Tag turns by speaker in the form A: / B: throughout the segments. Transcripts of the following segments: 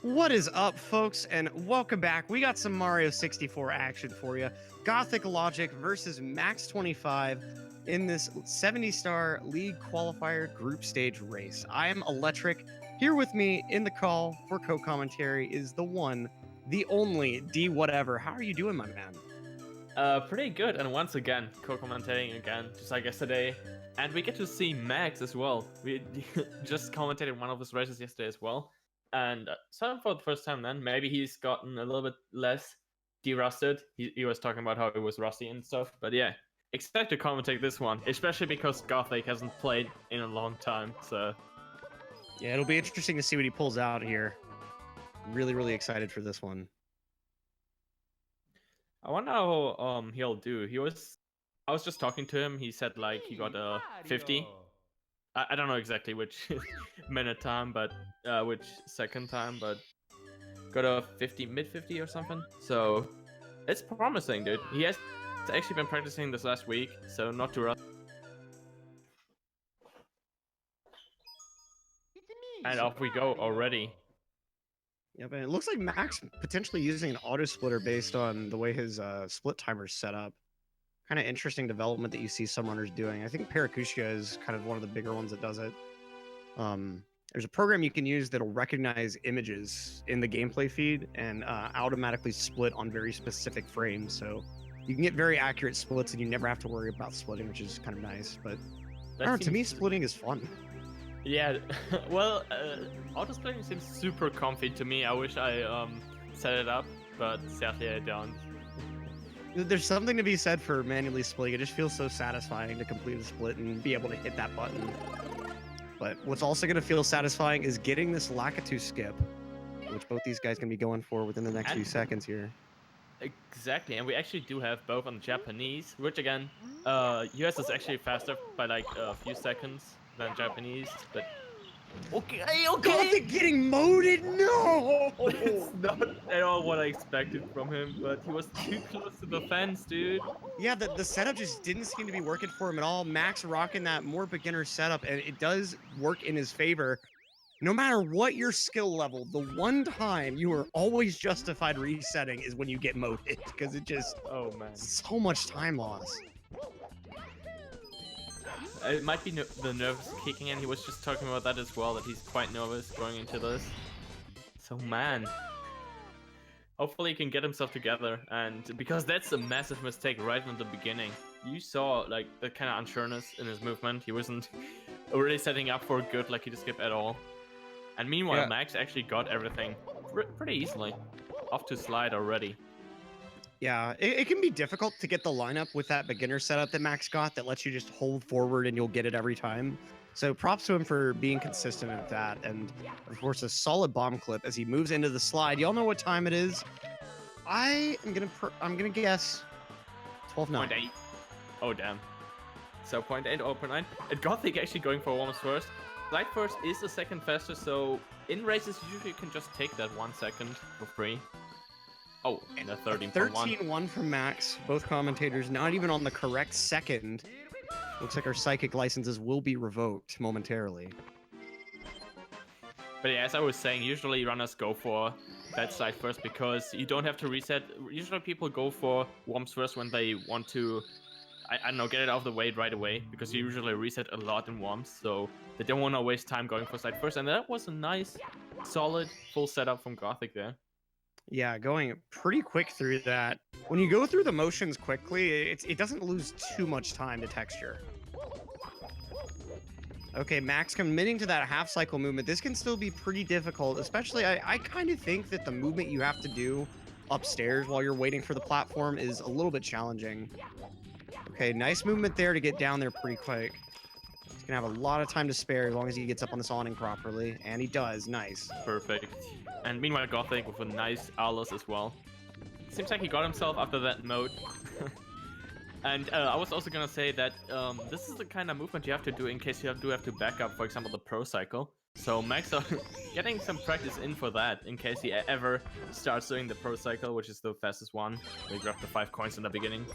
A: What is up, folks, and welcome back. We got some Mario 64 action for you. GothicLogic versus max25 in this 70-star league qualifier group stage race. I am Electric. Here with me in the call for co-commentary is the one, the only D whatever. How are you doing, my man?
B: Pretty good, and once again, co-commentating again, just like yesterday. And we get to see Max as well. We just commentated one of his races yesterday as well. And so for the first time then, maybe he's gotten a little bit less de-rusted. He was talking about how he was rusty and stuff. But yeah, expect to commentate this one, especially because Gothic hasn't played in a long time, so...
A: Yeah, it'll be interesting to see what he pulls out here. Really excited for this one.
B: I wonder how he'll do. I was just talking to him. He said like he got a 50. I don't know exactly which minute time, but which second time, but got a 50, mid 50 or something. So it's promising, dude. He has actually been practicing this last week, so not too rough. And off we go already.
A: Yeah, but it looks like Max potentially using an auto splitter based on the way his split timer's set up. Kind of interesting development that you see some runners doing. I think Paracutia is kind of one of the bigger ones that does it. There's a program you can use that'll recognize images in the gameplay feed and automatically split on very specific frames. So you can get very accurate splits and you never have to worry about splitting, which is kind of nice. But I don't know, to me, splitting is fun.
B: Yeah, well, auto splitting seems super comfy to me. I wish I set it up, but sadly I don't.
A: There's something to be said for manually splitting. It just feels so satisfying to complete a split and be able to hit that button. But what's also going to feel satisfying is getting this Lakitu skip, which both these guys can be going for within the next few seconds here.
B: Exactly, and we actually do have both on the Japanese, which again, US is actually faster by like a few seconds than Japanese, but okay.
A: Gothic getting moded? No!
B: It's not at all what I expected from him, but he was too close to the fence, dude.
A: Yeah, the setup just didn't seem to be working for him at all. Max rocking that more beginner setup, and it does work in his favor. No matter what your skill level, the one time you are always justified resetting is when you get moded, because it just...
B: Oh, man.
A: So much time loss.
B: It might be the nerves kicking in. He was just talking about that as well, that he's quite nervous going into this. So, man. Hopefully he can get himself together, and because that's a massive mistake right in the beginning. You saw like the kind of unsureness in his movement. He wasn't really setting up for a good Lakitu skip at all. And meanwhile, Max actually got everything pretty easily. Off to slide already.
A: Yeah, it can be difficult to get the lineup with that beginner setup that Max got that lets you just hold forward and you'll get it every time. So props to him for being consistent with that. And of course, a solid bomb clip as he moves into the slide. Y'all know what time it is. I'm gonna guess 12-9.
B: 0.8. Oh, damn. So 0.8 or 0.9. And Gothic actually going for warms first. Slide first is a second faster, so in races you usually can just take that 1 second for free. Oh, and a 13.1.
A: 13-1 from Max. Both commentators not even on the correct second. Looks like our psychic licenses will be revoked momentarily.
B: But yeah, as I was saying, usually runners go for that slide first because you don't have to reset. Usually people go for warms first when they want to, I don't know, get it out of the way right away, because you usually reset a lot in warms, so they don't want to waste time going for slide first. And that was a nice, solid, full setup from Gothic there.
A: Yeah, going pretty quick through that. When you go through the motions quickly, it doesn't lose too much time to texture. Okay, Max committing to that half cycle movement. This can still be pretty difficult, especially I kind of think that the movement you have to do upstairs while you're waiting for the platform is a little bit challenging. Okay, nice movement there to get down there pretty quick. He's gonna have a lot of time to spare as long as he gets up on this awning properly, and he does. Nice.
B: Perfect. And meanwhile, Gothic with a nice Alos as well. Seems like he got himself after that mode. And I was also gonna say that this is the kind of movement you have to do in case you do have to back up, for example, the pro cycle. So Max getting some practice in for that in case he ever starts doing the pro cycle, which is the fastest one. We grab the 5 coins in the beginning.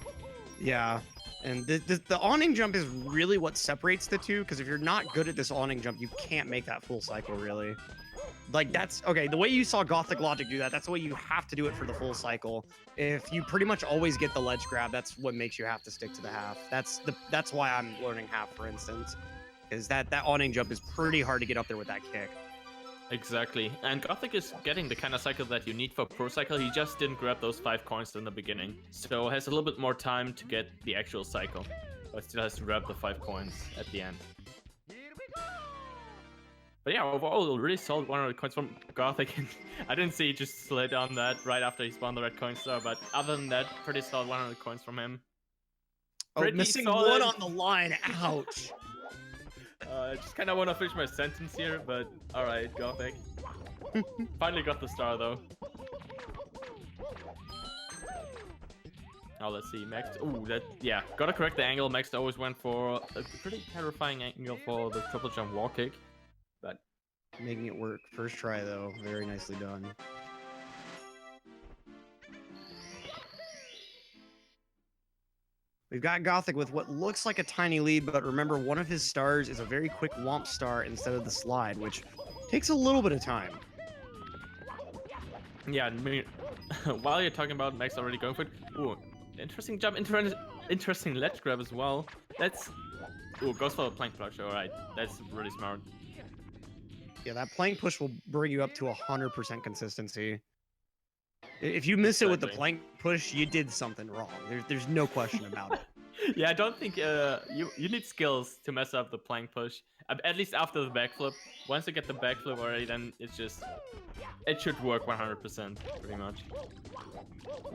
A: Yeah, and the awning jump is really what separates the two, because if you're not good at this awning jump, you can't make that full cycle, really. Like, that's okay. The way you saw GothicLogic do that, that's the way you have to do it for the full cycle. If you pretty much always get the ledge grab, that's what makes you have to stick to the half. That's why I'm learning half, for instance, is that awning jump is pretty hard to get up there with that kick.
B: Exactly, and Gothic is getting the kind of cycle that you need for Pro Cycle. He just didn't grab those 5 coins in the beginning, so has a little bit more time to get the actual cycle, but still has to grab the 5 coins at the end. But yeah, overall, really solid 100 coins from Gothic. I didn't see he just slid on that right after he spawned the red coin star, but other than that, pretty solid 100 coins from him.
A: Oh, missing one on the line. Ouch.
B: I just kind of want to finish my sentence here, but alright, Gothic. Finally got the star, though. Now let's see, Max. Ooh, yeah, gotta correct the angle. Max always went for a pretty terrifying angle for the triple jump wall kick. But
A: making it work. First try, though. Very nicely done. We've got Gothic with what looks like a tiny lead, but remember, one of his stars is a very quick womp star instead of the slide, which takes a little bit of time.
B: Yeah, while you're talking about Max already going for it, ooh, interesting jump, interesting ledge grab as well. Ooh, goes for a plank push, alright, that's really smart.
A: Yeah, that plank push will bring you up to 100% consistency. If you miss it with the plank push, you did something wrong. There's no question about it.
B: Yeah, I don't think you need skills to mess up the plank push. At least after the backflip. Once you get the backflip already, then it should work 100%, pretty much.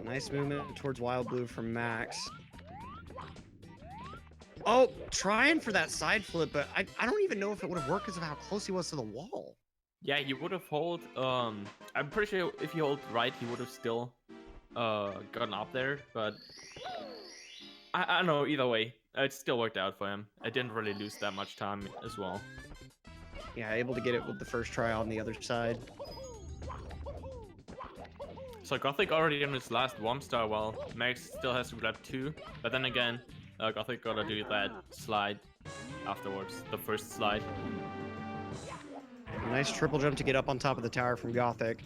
A: Nice movement towards Wild Blue from Max. Oh, trying for that side flip, but I don't even know if it would have worked because of how close he was to the wall.
B: Yeah, he would have hold. I'm pretty sure if he hold right, he would have still gotten up there. But I don't know. Either way, it still worked out for him. I didn't really lose that much time as well.
A: Yeah, able to get it with the first try on the other side.
B: So Gothic already on his last Womp Star, while Max still has to grab 2. But then again, Gothic gotta do that slide afterwards, the first slide.
A: Nice triple jump to get up on top of the tower from Gothic.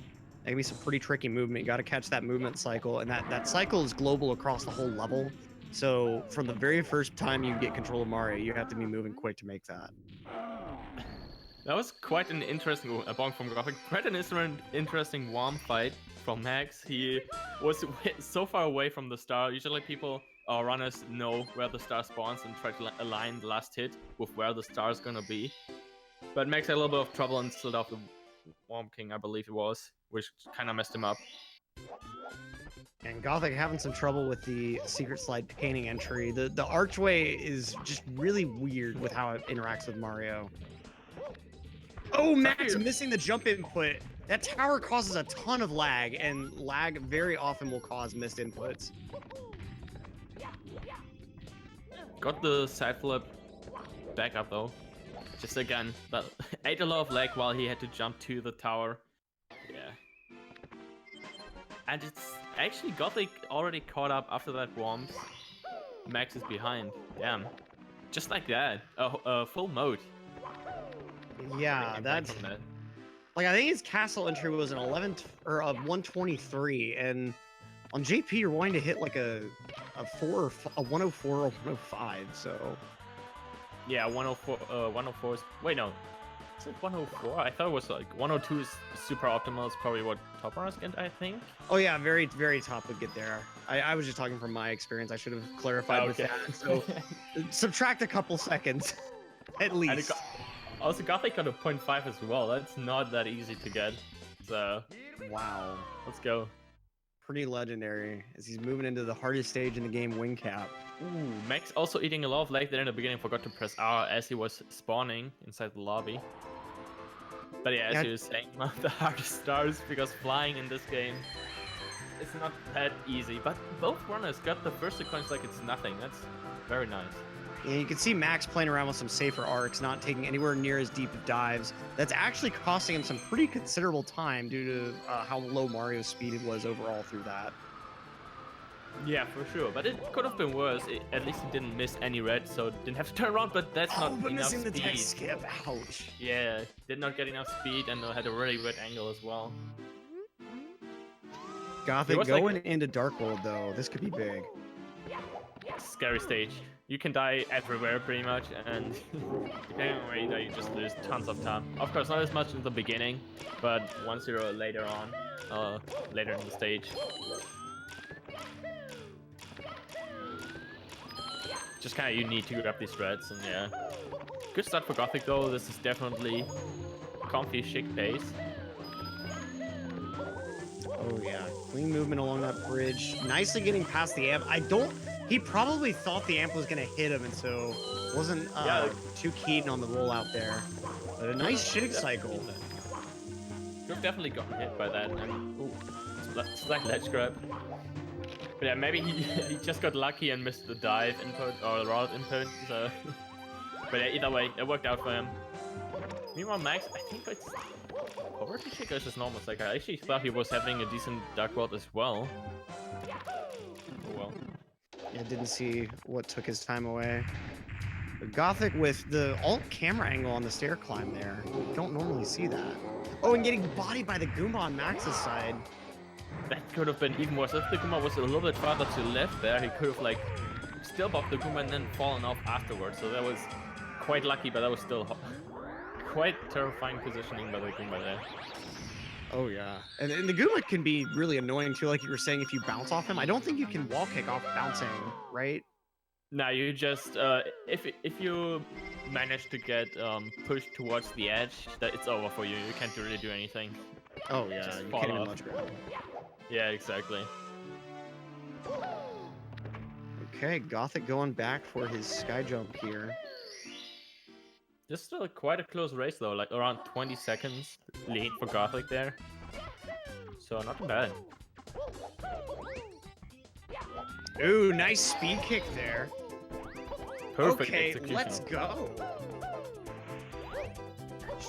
A: That can be some pretty tricky movement. You got to catch that movement cycle, and that cycle is global across the whole level. So from the very first time you get control of Mario, you have to be moving quick to make that.
B: That was quite an interesting bonk from Gothic. Quite an interesting Womp fight from Max. He was so far away from the star. Usually people or runners know where the star spawns and try to align the last hit with where the star is gonna be. But Max had a little bit of trouble and slid off the Womp King, I believe it was, which kind of messed him up.
A: And Gothic having some trouble with the secret slide painting entry. The archway is just really weird with how it interacts with Mario. Oh, Max missing the jump input. That tower causes a ton of lag, and lag very often will cause missed inputs.
B: Got the side flip back up though. Just again, but ate a lot of lag while he had to jump to the tower. Yeah. And it's actually Gothic already caught up after that Womp. Max is behind. Damn. Just like that. Full mode.
A: Yeah, that's... Like, I think his castle entry was an 123, and on JP you're wanting to hit like a 104 or 105, so...
B: Yeah, 104, 104 is... Wait, no. Is it 104? I thought it was like 102 is super optimal. It's probably what top runners get, I think.
A: Oh yeah, very, very top would get there. I was just talking from my experience. I should have clarified with that. So subtract a couple seconds, at least.
B: Also, Gothic got a 0.5 as well. That's not that easy to get. So,
A: wow.
B: Let's go.
A: Pretty legendary as he's moving into the hardest stage in the game, wing cap.
B: Ooh, Max also eating a lot of lag there in the beginning. Forgot to press R as he was spawning inside the lobby. But yeah, as you were saying, one of the hardest stars because flying in this game, it's not that easy. But both runners got the first sequence like it's nothing. That's very nice.
A: Yeah, you can see Max playing around with some safer arcs, not taking anywhere near as deep of dives. That's actually costing him some pretty considerable time due to how low Mario's speed was overall through that.
B: Yeah, for sure. But it could have been worse. At least he didn't miss any red, so didn't have to turn around. But that's not
A: but
B: enough
A: missing the tech
B: speed.
A: skip. Ouch.
B: Yeah, did not get enough speed and had a really weird angle as well.
A: Gothic going into Dark World though. This could be big.
B: Scary stage. You can die everywhere pretty much, and depending on where you die, you just lose tons of time. Of course, not as much in the beginning, but once you're later on, later in the stage. Just kind of you need to grab these threads, and yeah. Good start for Gothic though. This is definitely comfy, chic pace.
A: Oh yeah, clean movement along that bridge. Nicely getting past the amp. He probably thought the amp was gonna hit him, and so wasn't too keen on the rollout there. But a nice shitting cycle.
B: You've definitely gotten hit by that. And ooh, slight ledge grab. But yeah, maybe he just got lucky and missed the dive input or the route input. So, but yeah, either way, it worked out for him. Meanwhile, Max, I think it's poverty chick or just normal. Like I actually thought he was having a decent duck world as well. Oh well.
A: Yeah, didn't see what took his time away. But Gothic with the alt camera angle on the stair climb there. You don't normally see that. Oh, and getting bodied by the Goomba on Max's side.
B: That could have been even worse. If the Goomba was a little bit farther to the left there, he could have like still bopped the Goomba and then fallen off afterwards. So that was quite lucky, but that was still quite terrifying positioning by the Goomba there.
A: Oh yeah, and the Goomba can be really annoying too, like you were saying, if you bounce off him. I don't think you can wall kick off bouncing, right?
B: No, you just if you manage to get pushed towards the edge, that it's over for you. You can't really do anything.
A: Oh yeah,
B: Just
A: you
B: fall
A: can't even
B: off.
A: much grab.
B: Yeah, exactly.
A: Okay, Gothic going back for his sky jump here.
B: This is still quite a close race though, like around 20 seconds lead for Gothic there. So not bad.
A: Ooh, nice speed kick there.
B: Perfect
A: okay,
B: execution.
A: let's go.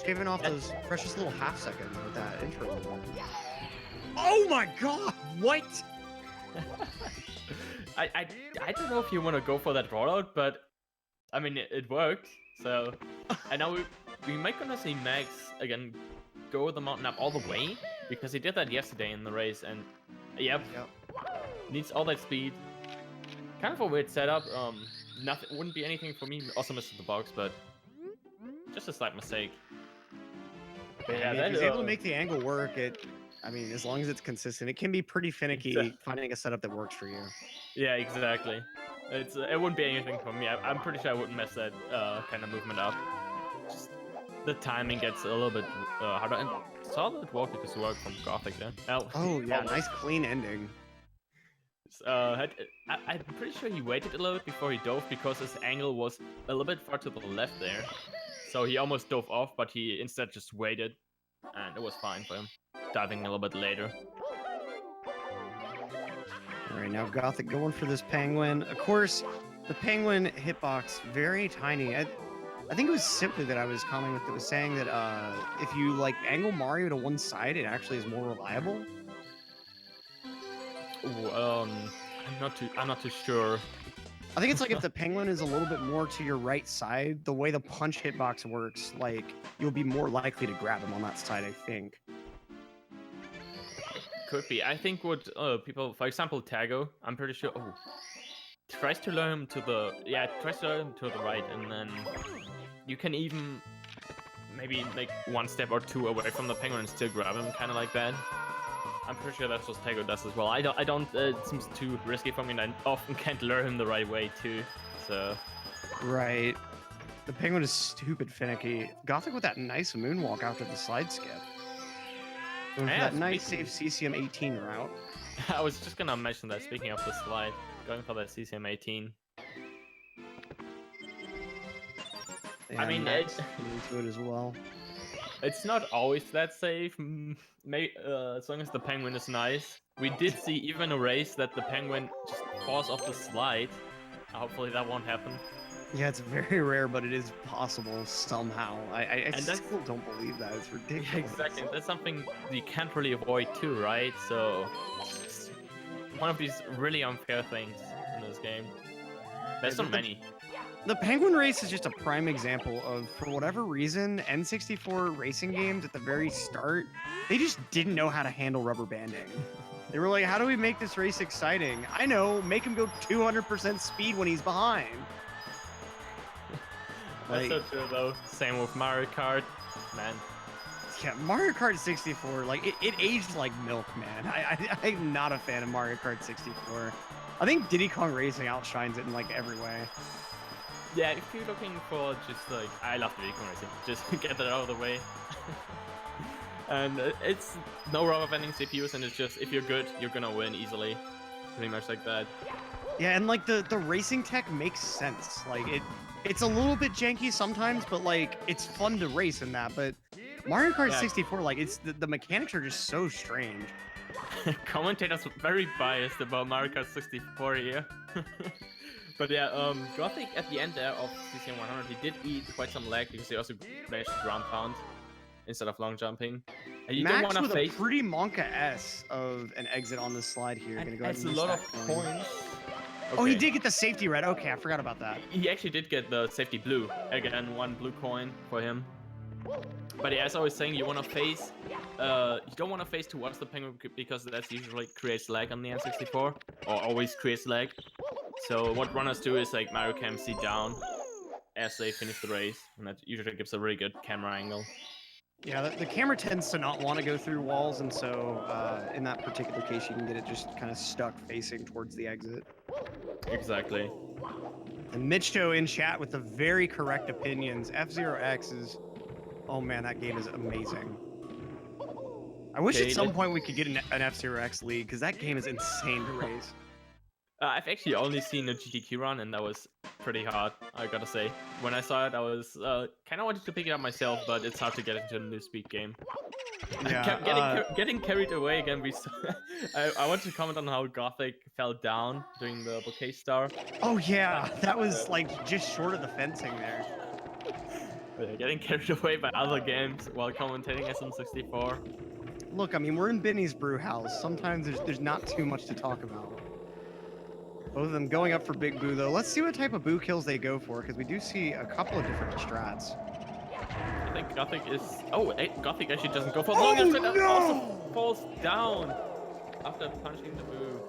A: Shaving off those precious little half seconds with that intro movement. Oh my god, what?
B: I don't know if you want to go for that rollout, but I mean it worked. So, and now we might gonna see Max again go the mountain up all the way because he did that yesterday in the race, and yep. Needs all that speed. Kind of a weird setup. Nothing wouldn't be anything for me. Also missed the box, but just a slight mistake.
A: But yeah, if he's able to make the angle work, I mean, as long as it's consistent, it can be pretty finicky finding a setup that works for you.
B: Yeah, exactly. It wouldn't be anything for me. I'm pretty sure I wouldn't mess that kind of movement up. Just the timing gets a little bit harder. And solid wall kick is work from Gothic there.
A: Oh yeah, nice clean ending.
B: I'm pretty sure he waited a little bit before he dove because his angle was a little bit far to the left there. So he almost dove off, but he instead just waited, and it was fine for him, diving a little bit later.
A: All right, now Gothic going for this penguin. Of course, the penguin hitbox, very tiny. I think it was simply that I was commenting with that was saying that if you like angle Mario to one side, it actually is more reliable.
B: Ooh, I'm not too sure.
A: I think it's like if the penguin is a little bit more to your right side, the way the punch hitbox works, like you'll be more likely to grab him on that side, I think.
B: Could be. I think what people, for example, Tago, I'm pretty sure. Oh, tries to lure him to the tries to lure him to the right, and then you can even maybe like one step or two away from the penguin and still grab him, kind of like that. I'm pretty sure that's what Tago does as well. I don't. It seems too risky for me, and I often can't lure him the right way too. So.
A: Right. The penguin is stupid finicky. Gothic with that nice moonwalk after the slide skip. That nice safe CCM 18 route.
B: I was just gonna mention that. Speaking of the slide, going for that CCM 18.
A: Yeah,
B: I mean,
A: into it as well.
B: It's not always that safe. Maybe as long as the penguin is nice. We did see even a race that the penguin just falls off the slide. Hopefully that won't happen.
A: Yeah, it's very rare, but it is possible somehow. I still don't believe that. It's ridiculous.
B: Yeah, exactly. That's something you can't really avoid too, right? So one of these really unfair things in this game. There's so many.
A: The Penguin Race is just a prime example of, for whatever reason, N64 racing games at the very start, they just didn't know how to handle rubber banding. They were like, how do we make this race exciting? I know, make him go 200% speed when he's behind.
B: That's so true though. Same with Mario Kart, man.
A: Yeah, Mario Kart 64, like, it aged like milk, man. I'm not a fan of Mario Kart 64. I think Diddy Kong Racing outshines it in, like, every way.
B: Yeah, if you're looking for just, like, I love Diddy Kong Racing, just get that out of the way. And it's no rubber banding CPUs, and it's just, if you're good, you're gonna win easily. Pretty much like that.
A: Yeah, and, like, the racing tech makes sense. Like, it's a little bit janky sometimes, but, like, it's fun to race in that, but Mario Kart 64, like, it's the mechanics are just so strange.
B: Commentators very biased about Mario Kart 64 here. But yeah, Gothic at the end there of CCM 100, he did eat quite some lag because he also managed to ground pound instead of long jumping. And you
A: Max
B: don't want to face
A: a pretty Monka S of an exit on this slide here.
B: And
A: gonna go ahead
B: that's
A: and
B: a lot
A: use
B: of
A: that coin.
B: points.
A: Oh, he
B: Okay.
A: did get the safety red. Okay, I forgot about that.
B: He actually did get the safety blue. Again, 1 blue coin for him. But yeah, as I was saying, you want to face, you don't want to face towards the penguin because that usually creates lag on the N64, or always creates lag. So what runners do is like Mario Cam see down as they finish the race, and that usually gives a really good camera angle.
A: Yeah, the camera tends to not want to go through walls, and so in that particular case, you can get it just kind of stuck facing towards the exit.
B: Exactly.
A: And Mitcho in chat with the very correct opinions. F-Zero-X is... Oh man, that game is amazing. I wish at some point we could get an F-Zero-X league, because that game is insane to race.
B: I've actually only seen a GTQ run, and that was pretty hard, I gotta say. When I saw it, I was kind of wanted to pick it up myself, but it's hard to get into a new speed game.
A: Yeah,
B: getting carried away again. I want to comment on how Gothic fell down during the bouquet star.
A: Oh yeah, that was like just short of the fencing there.
B: But yeah, getting carried away by other games while commentating SM64.
A: Look, I mean, we're in Benny's brew house. Sometimes there's not too much to talk about. Both of them going up for Big Boo, though. Let's see what type of Boo kills they go for, because we do see a couple of different strats.
B: I think Gothic is... Oh, Gothic actually doesn't go for the
A: longest,
B: but no! Also falls down after punching the Boo.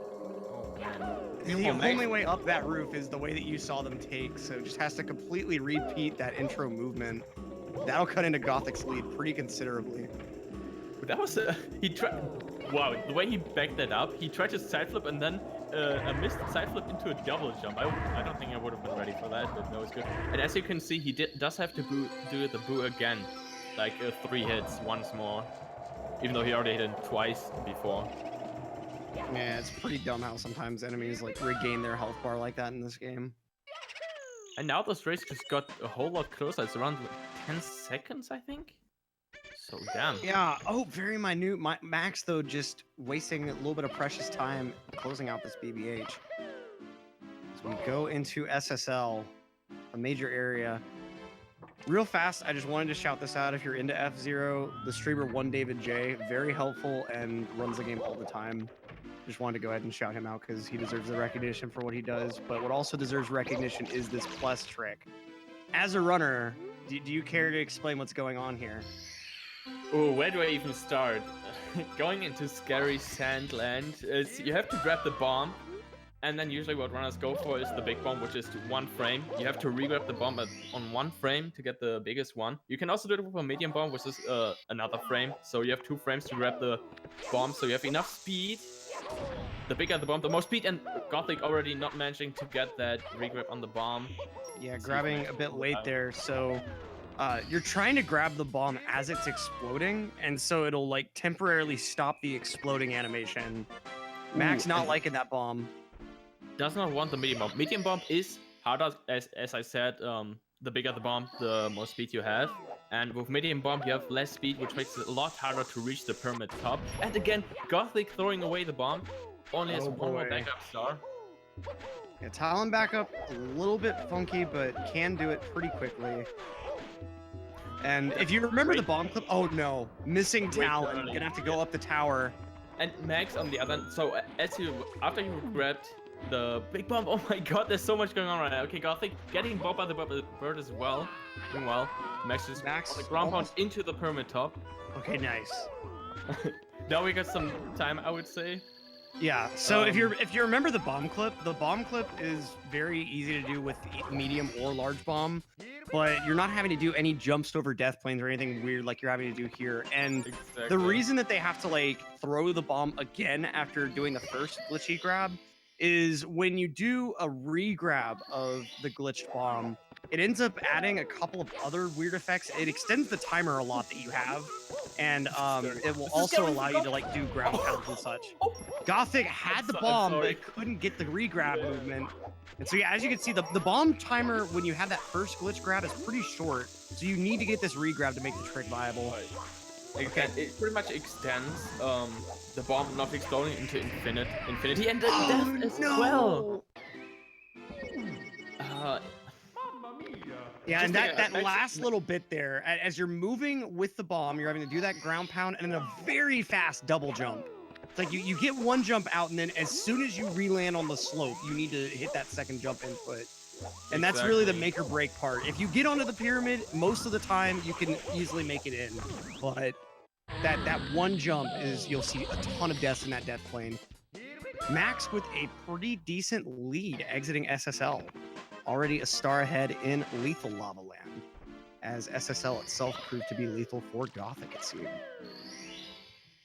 B: Oh, man.
A: The only way up that roof is the way that you saw them take, so just has to completely repeat that intro movement. That'll cut into Gothic's lead pretty considerably.
B: That was he tried. Wow, the way he backed that up, he tried to side flip and then a missed side flip into a double jump. I don't think I would have been ready for that, but no, it's good. And as you can see, he does have to do the boo again, like 3 hits once more, even though he already hit him twice before.
A: Yeah, it's pretty dumb how sometimes enemies like regain their health bar like that in this game.
B: And now this race just got a whole lot closer. It's around 10 seconds, I think. So damn.
A: Yeah. Oh, very minute. Max though, just wasting a little bit of precious time closing out this BBH. So we go into SSL, a major area. Real fast, I just wanted to shout this out. If you're into F-Zero, the streamer One David J, very helpful and runs the game all the time. Just wanted to go ahead and shout him out because he deserves the recognition for what he does. But what also deserves recognition is this plus trick. As a runner, do you care to explain what's going on here?
B: Oh, where do I even start? Going into scary sand land is you have to grab the bomb, and then usually what runners go for is the big bomb, which is 1 frame. You have to re-grab the bomb on 1 frame to get the biggest one. You can also do it with a medium bomb, which is another frame. So you have 2 frames to grab the bomb, so you have enough speed. The bigger the bomb, the more speed, and Gothic already not managing to get that re-grab on the bomb.
A: Yeah, grabbing a bit late there, so... you're trying to grab the bomb as it's exploding, and so it'll like temporarily stop the exploding animation. Max not liking that bomb.
B: Does not want the medium bomb. Medium bomb is harder, as I said, the bigger the bomb, the more speed you have. And with medium bomb, you have less speed, which makes it a lot harder to reach the pyramid top. And again, Gothic throwing away the bomb. Only has 1 more backup star.
A: Yeah, Talon backup, a little bit funky, but can do it pretty quickly. And if you remember the bomb clip, oh no, missing Talon, gonna have to go up the tower.
B: And Max on the other end, so after you grabbed the big bomb, oh my god, there's so much going on right now. Okay, Gothic getting bopped by the bird as well. Meanwhile, Max is on the ground pound into the pyramid top.
A: Okay, nice.
B: Now we got some time, I would say.
A: Yeah, so if you remember the bomb clip is very easy to do with medium or large bomb, but you're not having to do any jumps over death planes or anything weird like you're having to do here. And the reason that they have to like throw the bomb again after doing the first glitchy grab is when you do a re-grab of the glitched bomb, it ends up adding a couple of other weird effects. It extends the timer a lot that you have, and it will also allow you to like do ground pounds and such. Gothic had the bomb, but couldn't get the re-grab movement. And so yeah, as you can see, the bomb timer when you have that first glitch grab is pretty short. So you need to get this re-grab to make the trick viable.
B: Okay. It pretty much extends the bomb not exploding into infinity and the death as well.
A: Yeah, and that last little bit there, as you're moving with the bomb, you're having to do that ground pound and then a very fast double jump. It's like you get one jump out, and then as soon as you re-land on the slope, you need to hit that second jump input. And that's really the make or break part. If you get onto the pyramid, most of the time you can easily make it in. But that one jump is, you'll see a ton of deaths in that death plane. Max with a pretty decent lead exiting SSL. Already a star ahead in Lethal Lava Land, as SSL itself proved to be lethal for Gothic, it seemed.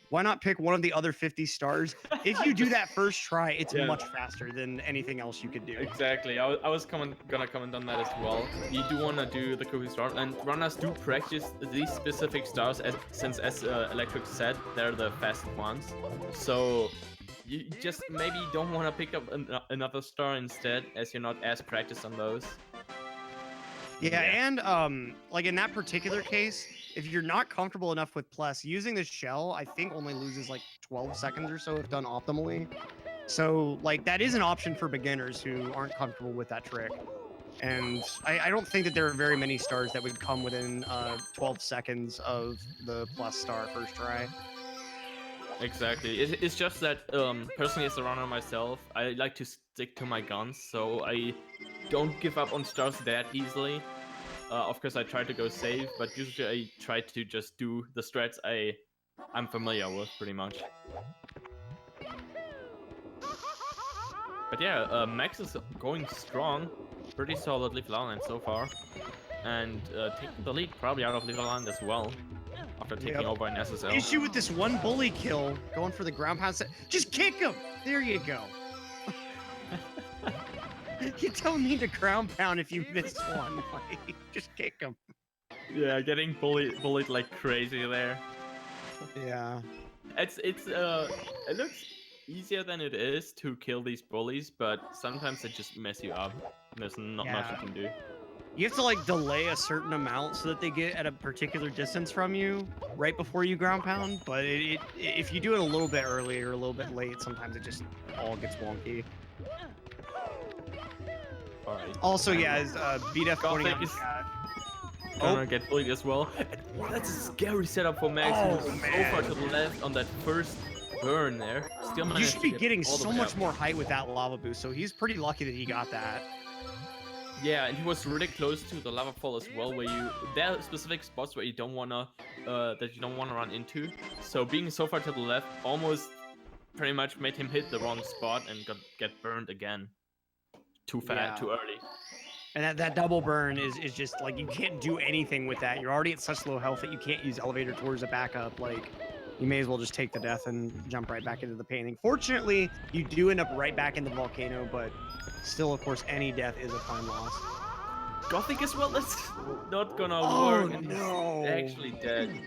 A: Why not pick one of the other 50 stars? If you do that first try, it's much faster than anything else you could do.
B: Exactly. I was gonna comment on that as well. You do want to do the cookie stars, and runners do practice these specific stars, since as Electric said, they're the fast ones. So you just maybe don't want to pick up another star instead, as you're not as practiced on those.
A: Yeah, and like in that particular case, if you're not comfortable enough with plus, using the shell, I think only loses like 12 seconds or so if done optimally. So like that is an option for beginners who aren't comfortable with that trick. And I don't think that there are very many stars that would come within 12 seconds of the plus star first try.
B: Exactly. It's just that personally as a runner myself, I like to stick to my guns, so I don't give up on stars that easily. Of course I try to go safe, but usually I try to just do the strats I'm familiar with pretty much. But yeah, Max is going strong, pretty solidly Lava so far, and taking the lead probably out of Lava as well. After taking over in SSL.
A: Issue with this one bully kill, going for the ground pound set. Just kick him! There you go. You don't need to ground pound if you miss one. Like, just kick him.
B: Yeah, getting bullied like crazy there.
A: Yeah.
B: It looks easier than it is to kill these bullies, but sometimes they just mess you up. There's not much you can do.
A: You have to like delay a certain amount so that they get at a particular distance from you right before you ground pound. But if you do it a little bit early or a little bit late, sometimes it just all gets wonky.
B: All right.
A: Also, yeah, as BDF pointing out,
B: gonna get bullied as well. And that's a scary setup for Max.
A: Oh,
B: who's so far to the left on that first burn there. Still managed
A: you should be
B: to
A: getting so much more height with that lava boost. So he's pretty lucky that he got that.
B: Yeah, and he was really close to the lava fall as well, where there are specific spots where you don't wanna run into. So being so far to the left almost pretty much made him hit the wrong spot and get burned again. Too fast, too early.
A: And that double burn is just like, you can't do anything with that. You're already at such low health that you can't use elevator towards a backup. Like, you may as well just take the death and jump right back into the painting. Fortunately, you do end up right back in the volcano, but still, of course, any death is a time loss.
B: Gothic as well, that's not gonna work. And he's actually dead.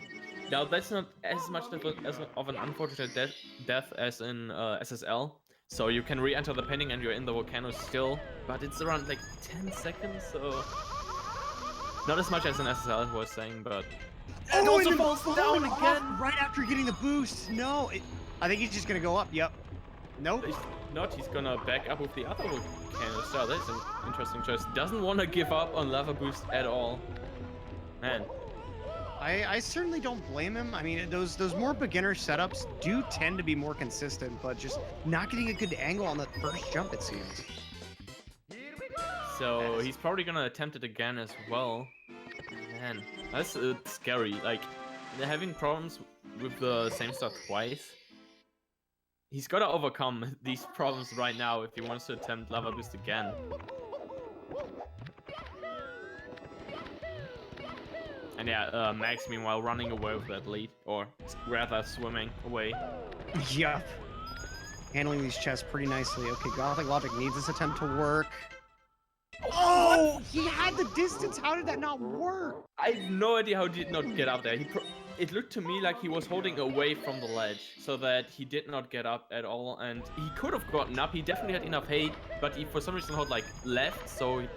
B: Now, that's not as much of an unfortunate death as in SSL. So you can re-enter the painting and you're in the volcano still, but it's around like 10 seconds, so not as much as in SSL was saying, but
A: it also falls down again right after getting the boost. No, I think he's just gonna go up. Yep. Nope.
B: He's not. He's gonna back up with the other volcano star. That's an interesting choice. Doesn't want to give up on lava boost at all. Man.
A: I certainly don't blame him. I mean, those more beginner setups do tend to be more consistent, but just not getting a good angle on the first jump, it seems.
B: So he's probably gonna attempt it again as well. Man, that's scary. Like, they're having problems with the same stuff twice. He's gotta overcome these problems right now if he wants to attempt Lava Boost again. And yeah, Max meanwhile running away with that lead, or rather swimming away.
A: Yep. Handling these chests pretty nicely. Okay, GothicLogic needs this attempt to work. Oh, he had the distance. How did that not work?
B: I have no idea how he did not get up there. It looked to me like he was holding away from the ledge, so that he did not get up at all. And he could have gotten up. He definitely had enough height, but he for some reason held like left, so he,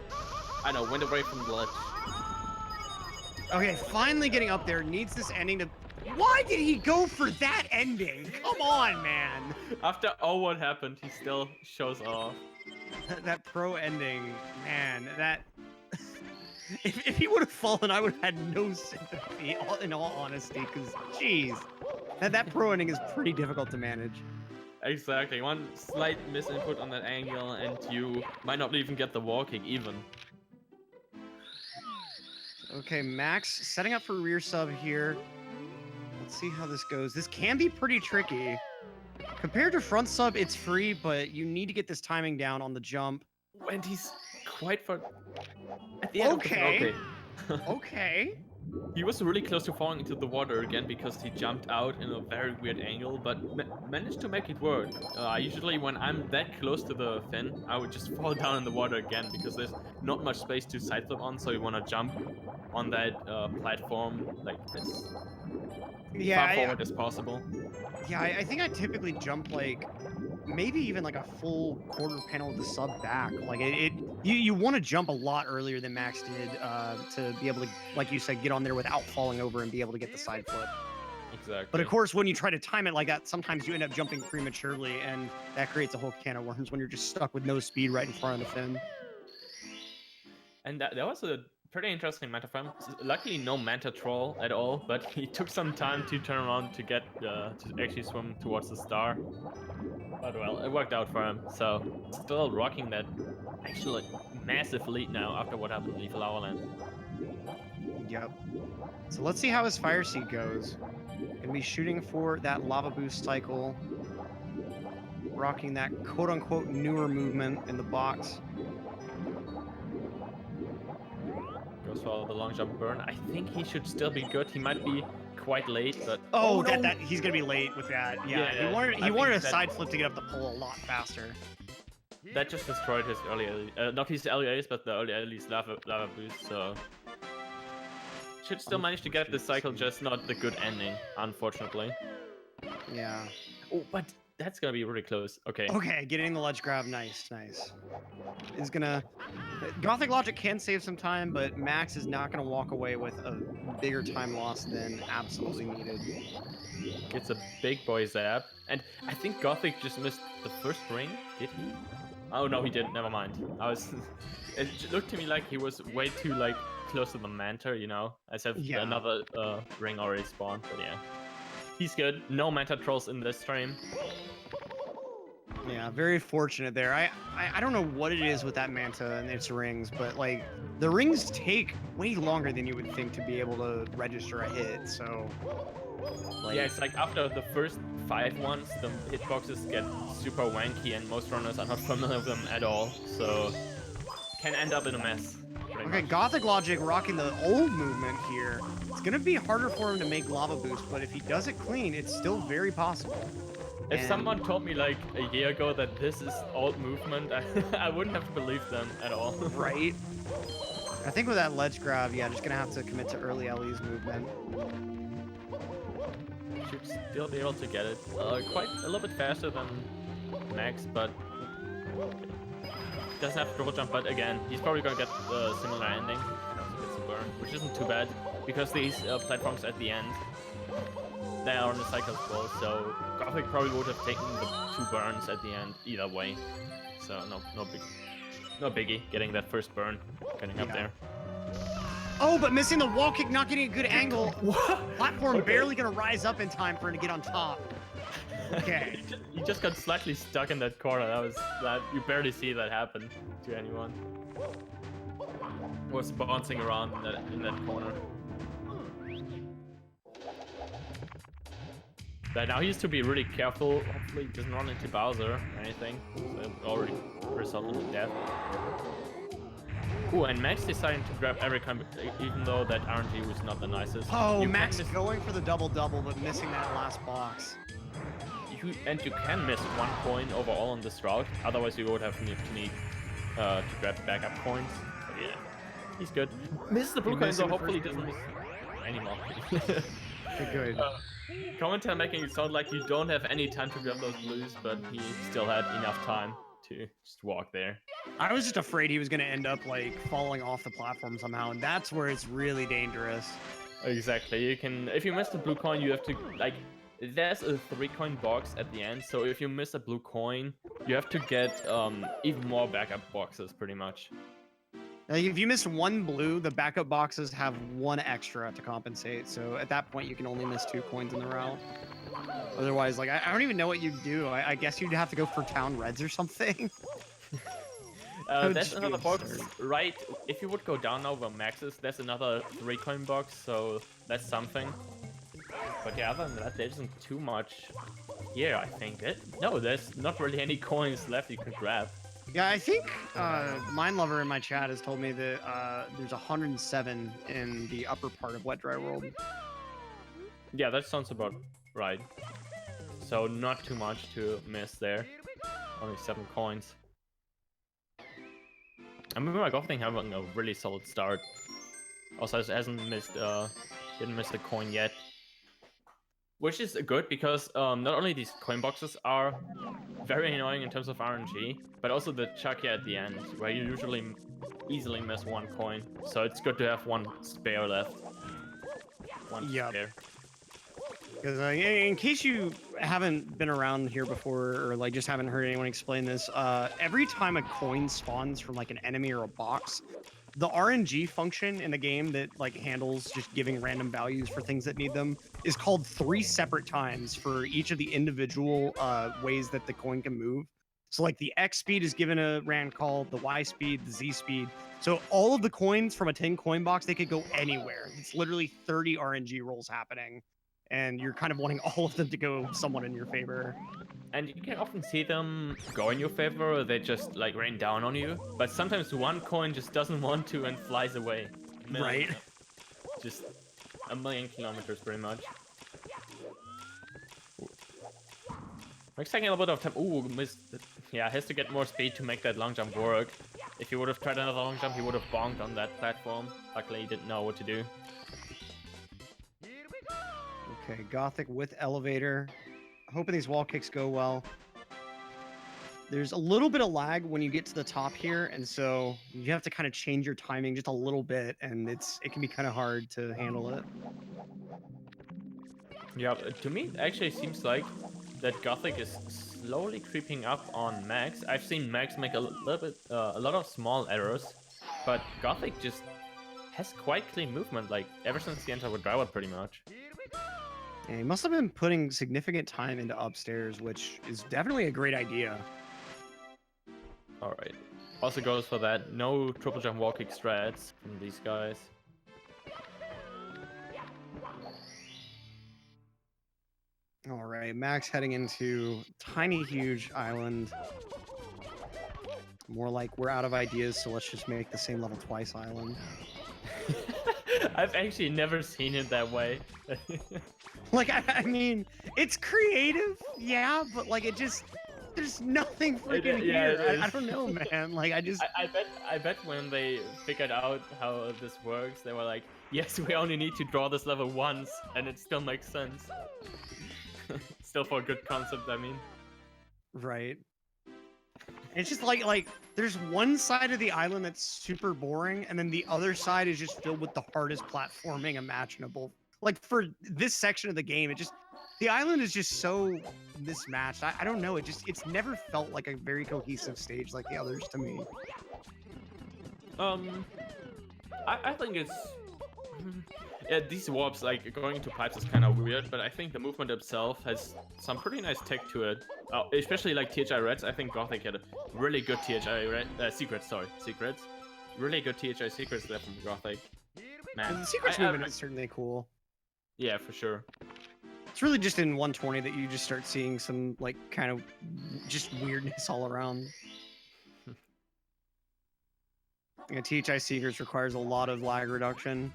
B: I don't know, went away from the ledge.
A: Okay, finally getting up there. Needs this ending to... Why did he go for that ending? Come on, man.
B: After all what happened, he still shows off.
A: That pro ending, man, that... if he would have fallen, I would have had no sympathy, in all honesty, because, jeez. That pro ending is pretty difficult to manage.
B: Exactly. One slight misinput on that angle, and you might not even get the wall kick even.
A: Okay, Max setting up for rear sub here. Let's see how this goes. This can be pretty tricky. Compared to front sub, it's free, but you need to get this timing down on the jump.
B: And he's quite far at the end.
A: Okay. Okay.
B: He was really close to falling into the water again because he jumped out in a very weird angle, but managed to make it work. Usually when I'm that close to the fin, I would just fall down in the water again because there's not much space to side flip on, so you want to jump on that platform like as far forward as possible.
A: Yeah, I think I typically jump like maybe even like a full quarter panel of the sub back. Like you want to jump a lot earlier than Max did to be able to, like you said, get on there without falling over and be able to get the side flip.
B: Exactly.
A: But of course, when you try to time it like that, sometimes you end up jumping prematurely, and that creates a whole can of worms when you're just stuck with no speed right in front of the fin.
B: And that was a pretty interesting meta for him. Luckily, no manta troll at all, but he took some time to turn around to get to actually swim towards the star. But well, it worked out for him. So still rocking that actually massive lead now after what happened in Lava Land.
A: Yep. So let's see how his fire seed goes. Gonna be shooting for that lava boost cycle, rocking that quote-unquote newer movement in the box.
B: Goes for the long jump burn. I think he should still be good. He might be quite late, but
A: no. that he's gonna be late with that. Yeah, he wanted a side flip to get up the pole a lot faster.
B: That just destroyed his early, not his LEAs, but the early lava boost. So should still manage to get this cycle, just not the good ending, unfortunately.
A: Yeah.
B: Oh, but that's gonna be really close. Okay.
A: Okay, getting the ledge grab, nice. Is gonna... GothicLogic can save some time, but Max is not gonna walk away with a bigger time loss than absolutely needed.
B: Gets a big boy zap, and I think Gothic just missed the first ring. Did he? Oh no, he didn't. Never mind. It looked to me like he was way too close to the Manta, you know, as if another ring already spawned. But yeah, he's good. No Manta trolls in this stream.
A: Yeah, very fortunate there. I don't know what it is with that Manta and its rings, but like the rings take way longer than you would think to be able to register a hit. So
B: yeah, it's like after the first 5 ones, the hitboxes get super wanky, and most runners are not familiar with them at all. So can end up in a mess.
A: Okay, GothicLogic rocking the old movement here. It's gonna be harder for him to make lava boost, but if he does it clean, it's still very possible.
B: If someone told me like a year ago that this is old movement, I wouldn't have believed them at all.
A: Right? I think with that ledge grab, yeah, just gonna have to commit to early LE's movement.
B: Should still be able to get it. Quite a little bit faster than Max, but doesn't have triple jump. But again, he's probably gonna get a similar ending. Gets a burn, which isn't too bad because these platforms at the end, they are on the cycle as well, so Gothic probably would have taken the 2 burns at the end either way. So no biggie getting that first burn, getting up there.
A: Oh, but missing the wall kick, not getting a good angle.
B: What?
A: Platform
B: Okay.
A: barely gonna rise up in time for him to get on top. Okay.
B: He just got slightly stuck in that corner. That you barely see that happen to anyone. Was bouncing around in that corner. But now he has to be really careful. Hopefully he doesn't run into Bowser or anything. So it already resulted in death. Ooh, and Max deciding to grab every coin, even though that RNG was not the nicest.
A: Oh, Max is going for the double-double, but missing that last box.
B: You can miss 1 coin overall on this route. Otherwise, you would have to need to grab backup coins. But yeah, he's good. Miss the blue coin, so hopefully he doesn't miss anymore.
A: Good.
B: Commentator making it sound like you don't have any time to grab those blues, but he still had enough time to just walk there.
A: I was just afraid he was going to end up like falling off the platform somehow, and that's where it's really dangerous.
B: Exactly. You can, if you miss the blue coin, you have to like. There's a 3-coin box at the end, so if you miss a blue coin, you have to get even more backup boxes, pretty much.
A: Like if you miss 1 blue, the backup boxes have 1 extra to compensate. So at that point, you can only miss 2 coins in the route. Otherwise, like I don't even know what you'd do. I guess you'd have to go for town reds or something.
B: There's another box, right? If you would go down over maxes, there's another 3-coin box, so that's something. But yeah, other than that, there isn't too much here, I think. No, there's not really any coins left you can grab.
A: Yeah, I think Mind Lover in my chat has told me that there's 107 in the upper part of Wet Dry World.
B: Yeah, that sounds about right. So not too much to miss there. Only 7 coins. I remember my Gothic having a really solid start. Also, it hasn't missed, didn't miss the coin yet. Which is good because not only these coin boxes are very annoying in terms of RNG, but also the Chucky at the end, where you usually easily miss 1 coin. So it's good to have 1 spare left. 1 spare.
A: Because in case you haven't been around here before, or like just haven't heard anyone explain this, every time a coin spawns from like an enemy or a box, the RNG function in the game that like handles just giving random values for things that need them is called 3 separate times for each of the individual ways that the coin can move. So like the X speed is given a rand call, the Y speed, the Z speed. So all of the coins from a 10 coin box, they could go anywhere. It's literally 30 RNG rolls happening. And you're kind of wanting all of them to go somewhat in your favor.
B: And you can often see them go in your favor, or they just like rain down on you. But sometimes 1 coin just doesn't want to and flies away.
A: Right.
B: Just a million kilometers, pretty much. Max taking a little bit of time. Ooh, missed. Yeah, has to get more speed to make that long jump work. If he would have tried another long jump, he would have bonked on that platform. Luckily, he didn't know what to do.
A: Okay, Gothic with elevator. Hoping these wall kicks go well. There's a little bit of lag when you get to the top here, and so you have to kind of change your timing just a little bit, and it can be kind of hard to handle it.
B: Yeah, to me, it actually seems like that Gothic is slowly creeping up on Max. I've seen Max make a lot of small errors, but Gothic just has quite clean movement, like ever since the end of Driver, pretty much.
A: Yeah, he must have been putting significant time into upstairs, which is definitely a great idea.
B: Alright. Also goes for that. No triple jump wall kick strats from these guys.
A: Alright, Max heading into tiny huge island. More like we're out of ideas, so let's just make the same level twice island.
B: I've actually never seen it that way.
A: Like, I mean, it's creative, yeah, but like it just, there's nothing freaking here. I don't know, man. Like,
B: I bet when they figured out how this works, they were like, yes, we only need to draw this level once, and it still makes sense. Still for a good concept, I mean.
A: Right. It's just like there's one side of the island that's super boring, and then the other side is just filled with the hardest platforming imaginable. Like for this section of the game, the island is just so mismatched. I don't know. It's never felt like a very cohesive stage like the others to me.
B: I think it's Yeah, these warps, like going into pipes, is kind of weird, but I think the movement itself has some pretty nice tech to it. Especially like THI Reds. I think Gothic had a really good secrets. Sorry, secrets. Really good THI secrets there from Gothic. Man,
A: the secrets movement is certainly cool.
B: Yeah, for sure.
A: It's really just in 120 that you just start seeing some like kind of just weirdness all around. THI Secrets requires a lot of lag reduction.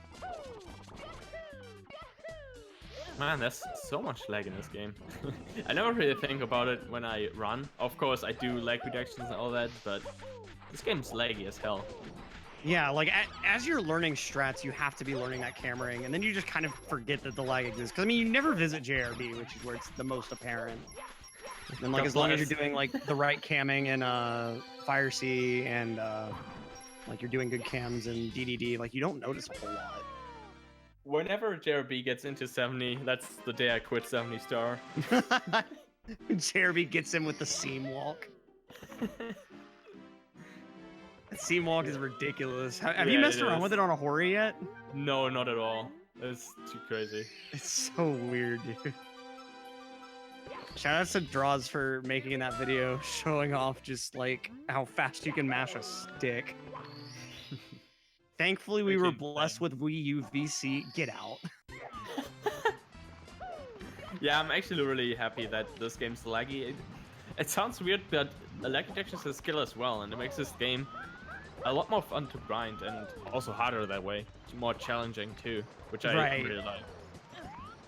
B: Man, there's so much lag in this game. I never really think about it when I run. Of course, I do lag reductions and all that, but this game's laggy as hell.
A: Yeah, like as you're learning strats, you have to be learning that cameraing, and then you just kind of forget that the lag exists. Because I mean, you never visit JRB, which is where it's the most apparent. And like as long as you're doing like the right camming in Fire C and like you're doing good cams in DDD, like you don't notice a whole lot.
B: Whenever JRB gets into 70, that's the day I quit 70 star.
A: JRB gets in with the seam walk. Seam walk is ridiculous. Have you messed around with it on a Hori yet?
B: No, not at all. It's too crazy.
A: It's so weird, dude. Shout out to Draws for making that video showing off just like how fast you can mash a stick. Thankfully, we were blessed with Wii U VC. Get out.
B: Yeah, I'm actually really happy that this game's laggy. It sounds weird, but the lag detection is a skill as well, and it makes this game a lot more fun to grind and also harder that way. It's more challenging too, which I really like.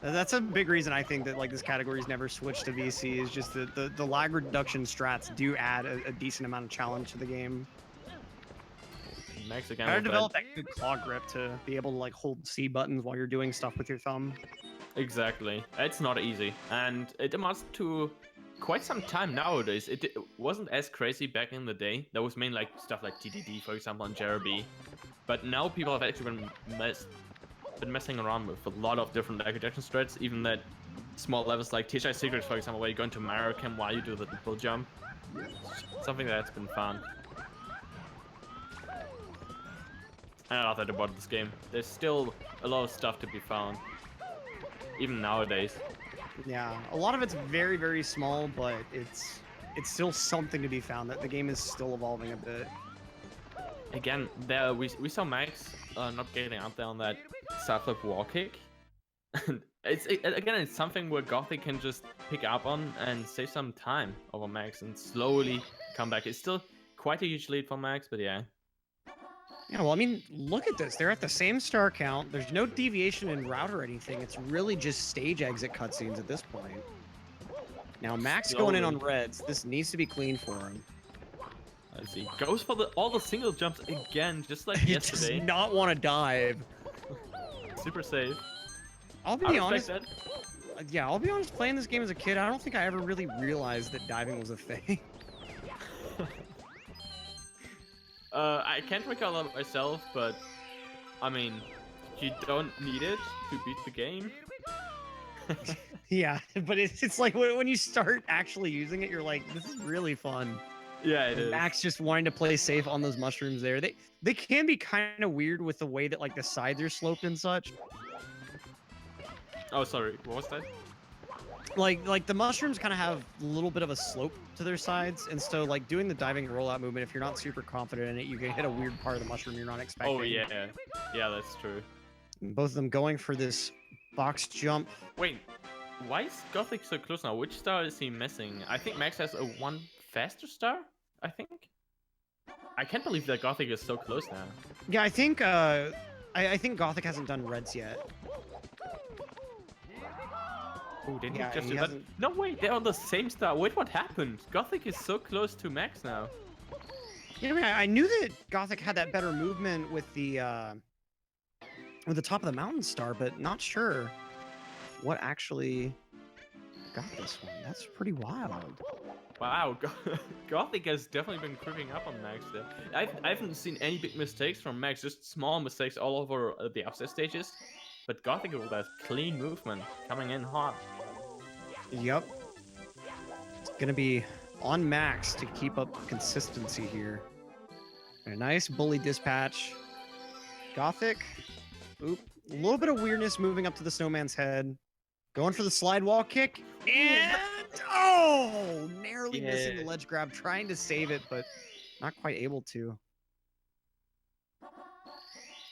A: That's a big reason I think that like this category's never switched to VC is just that the lag reduction strats do add a decent amount of challenge to the game.
B: Max again.
A: Gotta develop that good claw grip to be able to like hold C buttons while you're doing stuff with your thumb.
B: Exactly. It's not easy, and it amounts to quite some time nowadays. It wasn't as crazy back in the day. That was mainly like stuff like TDD, for example, and JRB. But now people have actually been messing around with a lot of different lag reduction strats, even that small levels like THI Secrets, for example, where you go into Mario Cam while you do the triple jump. Something that's been fun. I love that about this game. There's still a lot of stuff to be found, even nowadays.
A: Yeah, a lot of it's very, very small, but it's still something to be found. That the game is still evolving a bit.
B: Again, there we saw Max not getting out there on that side flip wall kick. It's something where Gothic can just pick up on and save some time over Max and slowly come back. It's still quite a huge lead for Max, but yeah.
A: Yeah, well, I mean, look at this. They're at the same star count. There's no deviation in route or anything. It's really just stage exit cutscenes at this point. Now, Max going in on reds. This needs to be clean for him.
B: Let's see. Goes for all the single jumps again, just like
A: He
B: yesterday.
A: does not want to dive.
B: Super safe.
A: I'll be honest. Yeah, I'll be honest. Playing this game as a kid, I don't think I ever really realized that diving was a thing.
B: I can't recall it myself, but I mean, you don't need it to beat the game.
A: Yeah, but it's like when you start actually using it, you're like, this is really fun.
B: Yeah, it is.
A: Max just wanting to play safe on those mushrooms there. They can be kind of weird with the way that like the sides are sloped and such.
B: Oh, sorry. What was that?
A: Like the mushrooms kind of have a little bit of a slope to their sides, and so like doing the diving rollout movement, if you're not super confident in it, you can hit a weird part of the mushroom you're not expecting.
B: Oh yeah, yeah, that's true.
A: And both of them going for this box jump.
B: Wait, why is Gothic so close now? Which star is he missing? I think Max has a one faster star. I think. I can't believe that Gothic is so close now.
A: Yeah, I think I think Gothic hasn't done reds yet.
B: Oh, didn't he just do that? No, wait, they're on the same star. Wait, what happened? Gothic is so close to Max now.
A: You know, I knew that Gothic had that better movement with the top of the mountain star, but not sure what actually got this one. That's pretty wild.
B: Wow, Gothic has definitely been creeping up on Max there. I haven't seen any big mistakes from Max, just small mistakes all over the upset stages. But Gothic with that clean movement, coming in hot.
A: Yep. It's gonna be on Max to keep up consistency here. And a nice bully dispatch. Gothic. Oop. A little bit of weirdness moving up to the snowman's head. Going for the slide wall kick. And oh, narrowly missing the ledge grab, trying to save it, but not quite able to.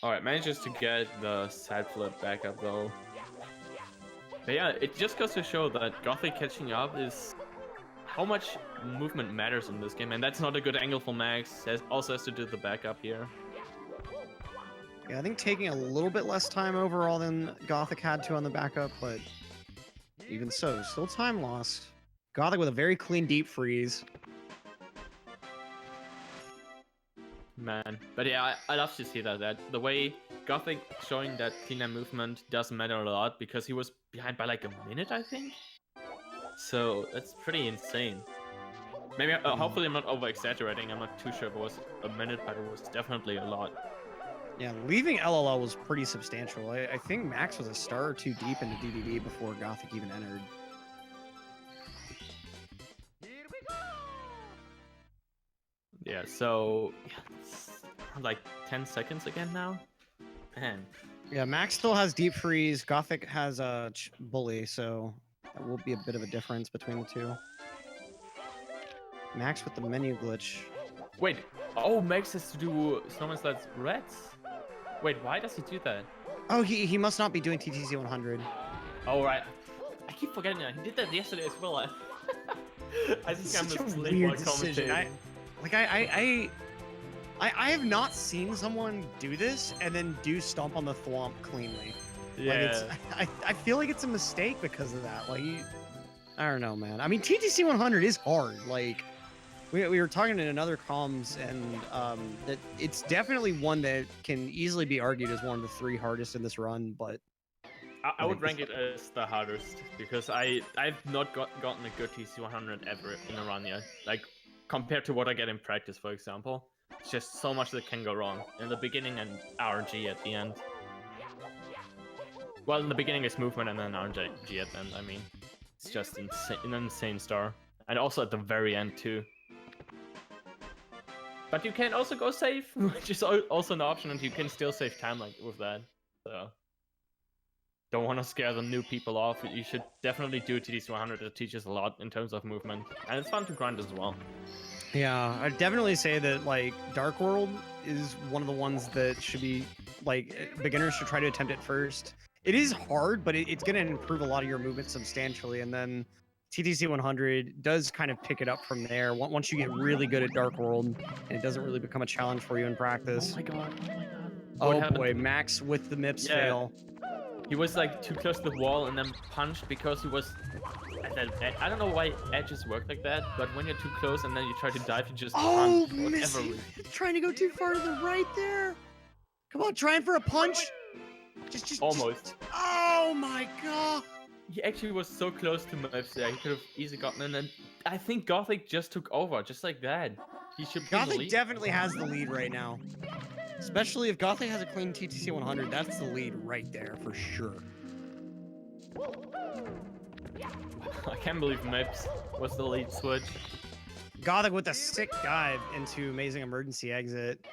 B: Alright, manages to get the side flip back up though. But yeah, it just goes to show that Gothic catching up is how much movement matters in this game, and that's not a good angle for Max. Also has to do the backup here.
A: Yeah, I think taking a little bit less time overall than Gothic had to on the backup, but even so, still time lost. Gothic with a very clean deep freeze.
B: Man, but yeah, I love to see that the way Gothic showing that cleaner movement doesn't matter a lot because he was behind by like a minute, I think. So that's pretty insane. Maybe hopefully I'm not over exaggerating. I'm not too sure if it was a minute, but it was definitely a lot.
A: Yeah, leaving LLL was pretty substantial. I think Max was a star or two deep into DDD before Gothic even entered.
B: Yeah, so it's like 10 seconds again now. Man.
A: Yeah, Max still has deep freeze. Gothic has a bully, so that will be a bit of a difference between the two. Max with the menu glitch.
B: Wait, oh, Max has to do Snowman Slide's reds? Wait, why does he do that?
A: Oh, he must not be doing TTC 100.
B: Oh, right. I keep forgetting that. He did that yesterday as well. I think I'm
A: such a
B: asleep
A: weird
B: while
A: decision.
B: commentating.
A: I have not seen someone do this and then do stomp on the thwomp cleanly.
B: Yeah.
A: Like I feel like it's a mistake because of that. Like, I don't know, man. I mean, TTC 100 is hard. Like, we were talking in another comms, and that it's definitely one that can easily be argued as one of the 3 hardest in this run. But
B: I would rank it as the hardest because I've not gotten a good TC 100 ever in a run yet. Like, compared to what I get in practice, for example. It's just so much that can go wrong in the beginning and RNG at the end. Well, in the beginning it's movement and then RNG at the end. I mean, it's just an insane star, and also at the very end too. But you can also go safe, which is also an option, and you can still save time like with that. So don't want to scare the new people off. You should definitely do TDC 100. It teaches a lot in terms of movement, and it's fun to grind as well.
A: Yeah, I'd definitely say that, like, Dark World is one of the ones that should be, like, beginners should try to attempt it first. It is hard, but it's going to improve a lot of your movement substantially, and then TTC 100 does kind of pick it up from there. Once you get really good at Dark World, and it doesn't really become a challenge for you in practice.
B: Oh my god, oh my god.
A: Oh boy, Max with the MIPS fail.
B: He was, like, too close to the wall and then punched because he was... I don't know why edges work like that, but when you're too close and then you try to dive, you just punch.
A: Missing. Trying to go too far to the right there. Come on, trying for a punch. Just
B: almost.
A: Oh my god.
B: He actually was so close to Mips there. He could have easily gotten in, and I think Gothic just took over, just like that. He should be
A: Gothic
B: in the lead.
A: definitely has the lead right now. Especially if Gothic has a clean TTC 100, that's the lead right there for sure.
B: I can't believe Mips was the lead switch.
A: Gothic with a sick dive into amazing emergency exit.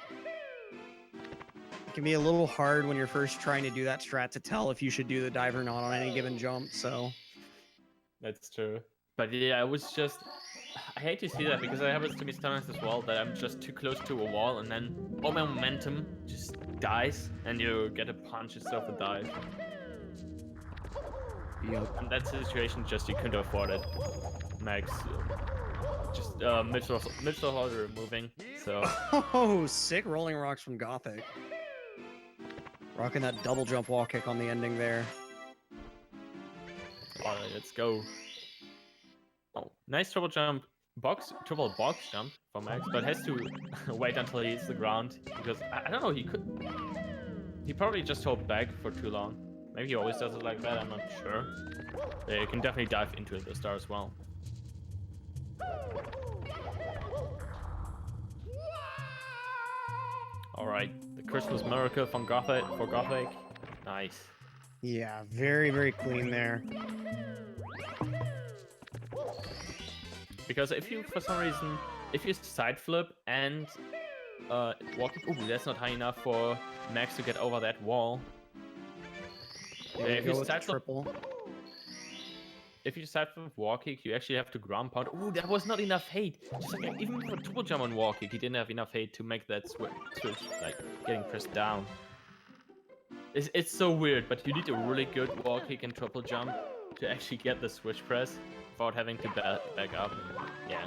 A: It can be a little hard when you're first trying to do that strat to tell if you should do the dive or not on any given jump, so.
B: That's true. But yeah, I was just... I hate to see that because I have it to me sometimes as well that I'm just too close to a wall and then all my momentum just dies and you get a punch instead of a dive.
A: Yep.
B: In that situation, just you couldn't afford it. Max, just Mitchell Holder moving, so...
A: Oh, sick rolling rocks from Gothic. Rocking that double jump wall kick on the ending there.
B: Alright, let's go. Oh, nice triple box jump for Max, but has to wait until he hits the ground because I don't know, he probably just held back for too long. Maybe he always does it like that, I'm not sure. You can definitely dive into the star as well. Alright, the Christmas miracle from Gothic. Nice.
A: Yeah, very, very clean there.
B: Because if you, for some reason, if you side flip and walk... Ooh, that's not high enough for Max to get over that wall.
A: There
B: Yeah,
A: you
B: if
A: go
B: you
A: with the
B: start the
A: triple.
B: If you start with wall kick, you actually have to ground pound. Ooh, that was not enough hate. Just like even with a triple jump on wall kick, he didn't have enough hate to make that switch, like getting pressed down. It's so weird, but you need a really good wall kick and triple jump to actually get the switch press without having to back up. Yeah.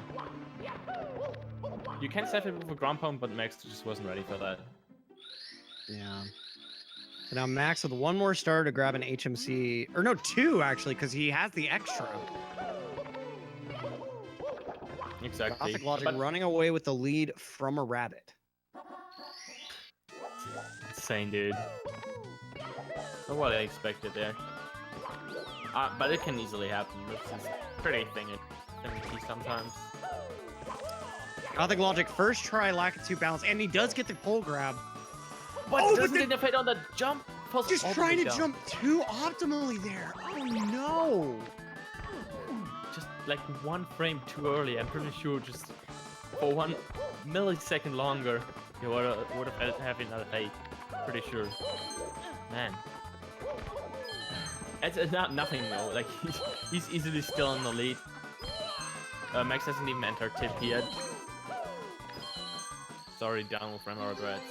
B: You can set it with a ground pound, but Max just wasn't ready for that.
A: Yeah. So now Max with one more star to grab an HMC, or no, two actually, because he has the extra.
B: Exactly.
A: GothicLogic
B: But
A: running away with the lead from a rabbit.
B: insane, dude. Not what I expected there. But it can easily happen. This is pretty finicky sometimes.
A: GothicLogic first try, lack of 2 balance, and he does get the pole grab.
B: But
A: Oh,
B: doesn't get the fade on the jump. Falls
A: Just
B: all the
A: trying
B: way
A: to
B: down.
A: jump too optimally there. Oh no!
B: Just like 1 frame too early. I'm pretty sure just for 1 millisecond longer, he would have had another fade. Pretty sure. Man. It's not nothing though. Like he's easily still in the lead. Max hasn't even entered tip yet. Sorry, down with Rema regrets.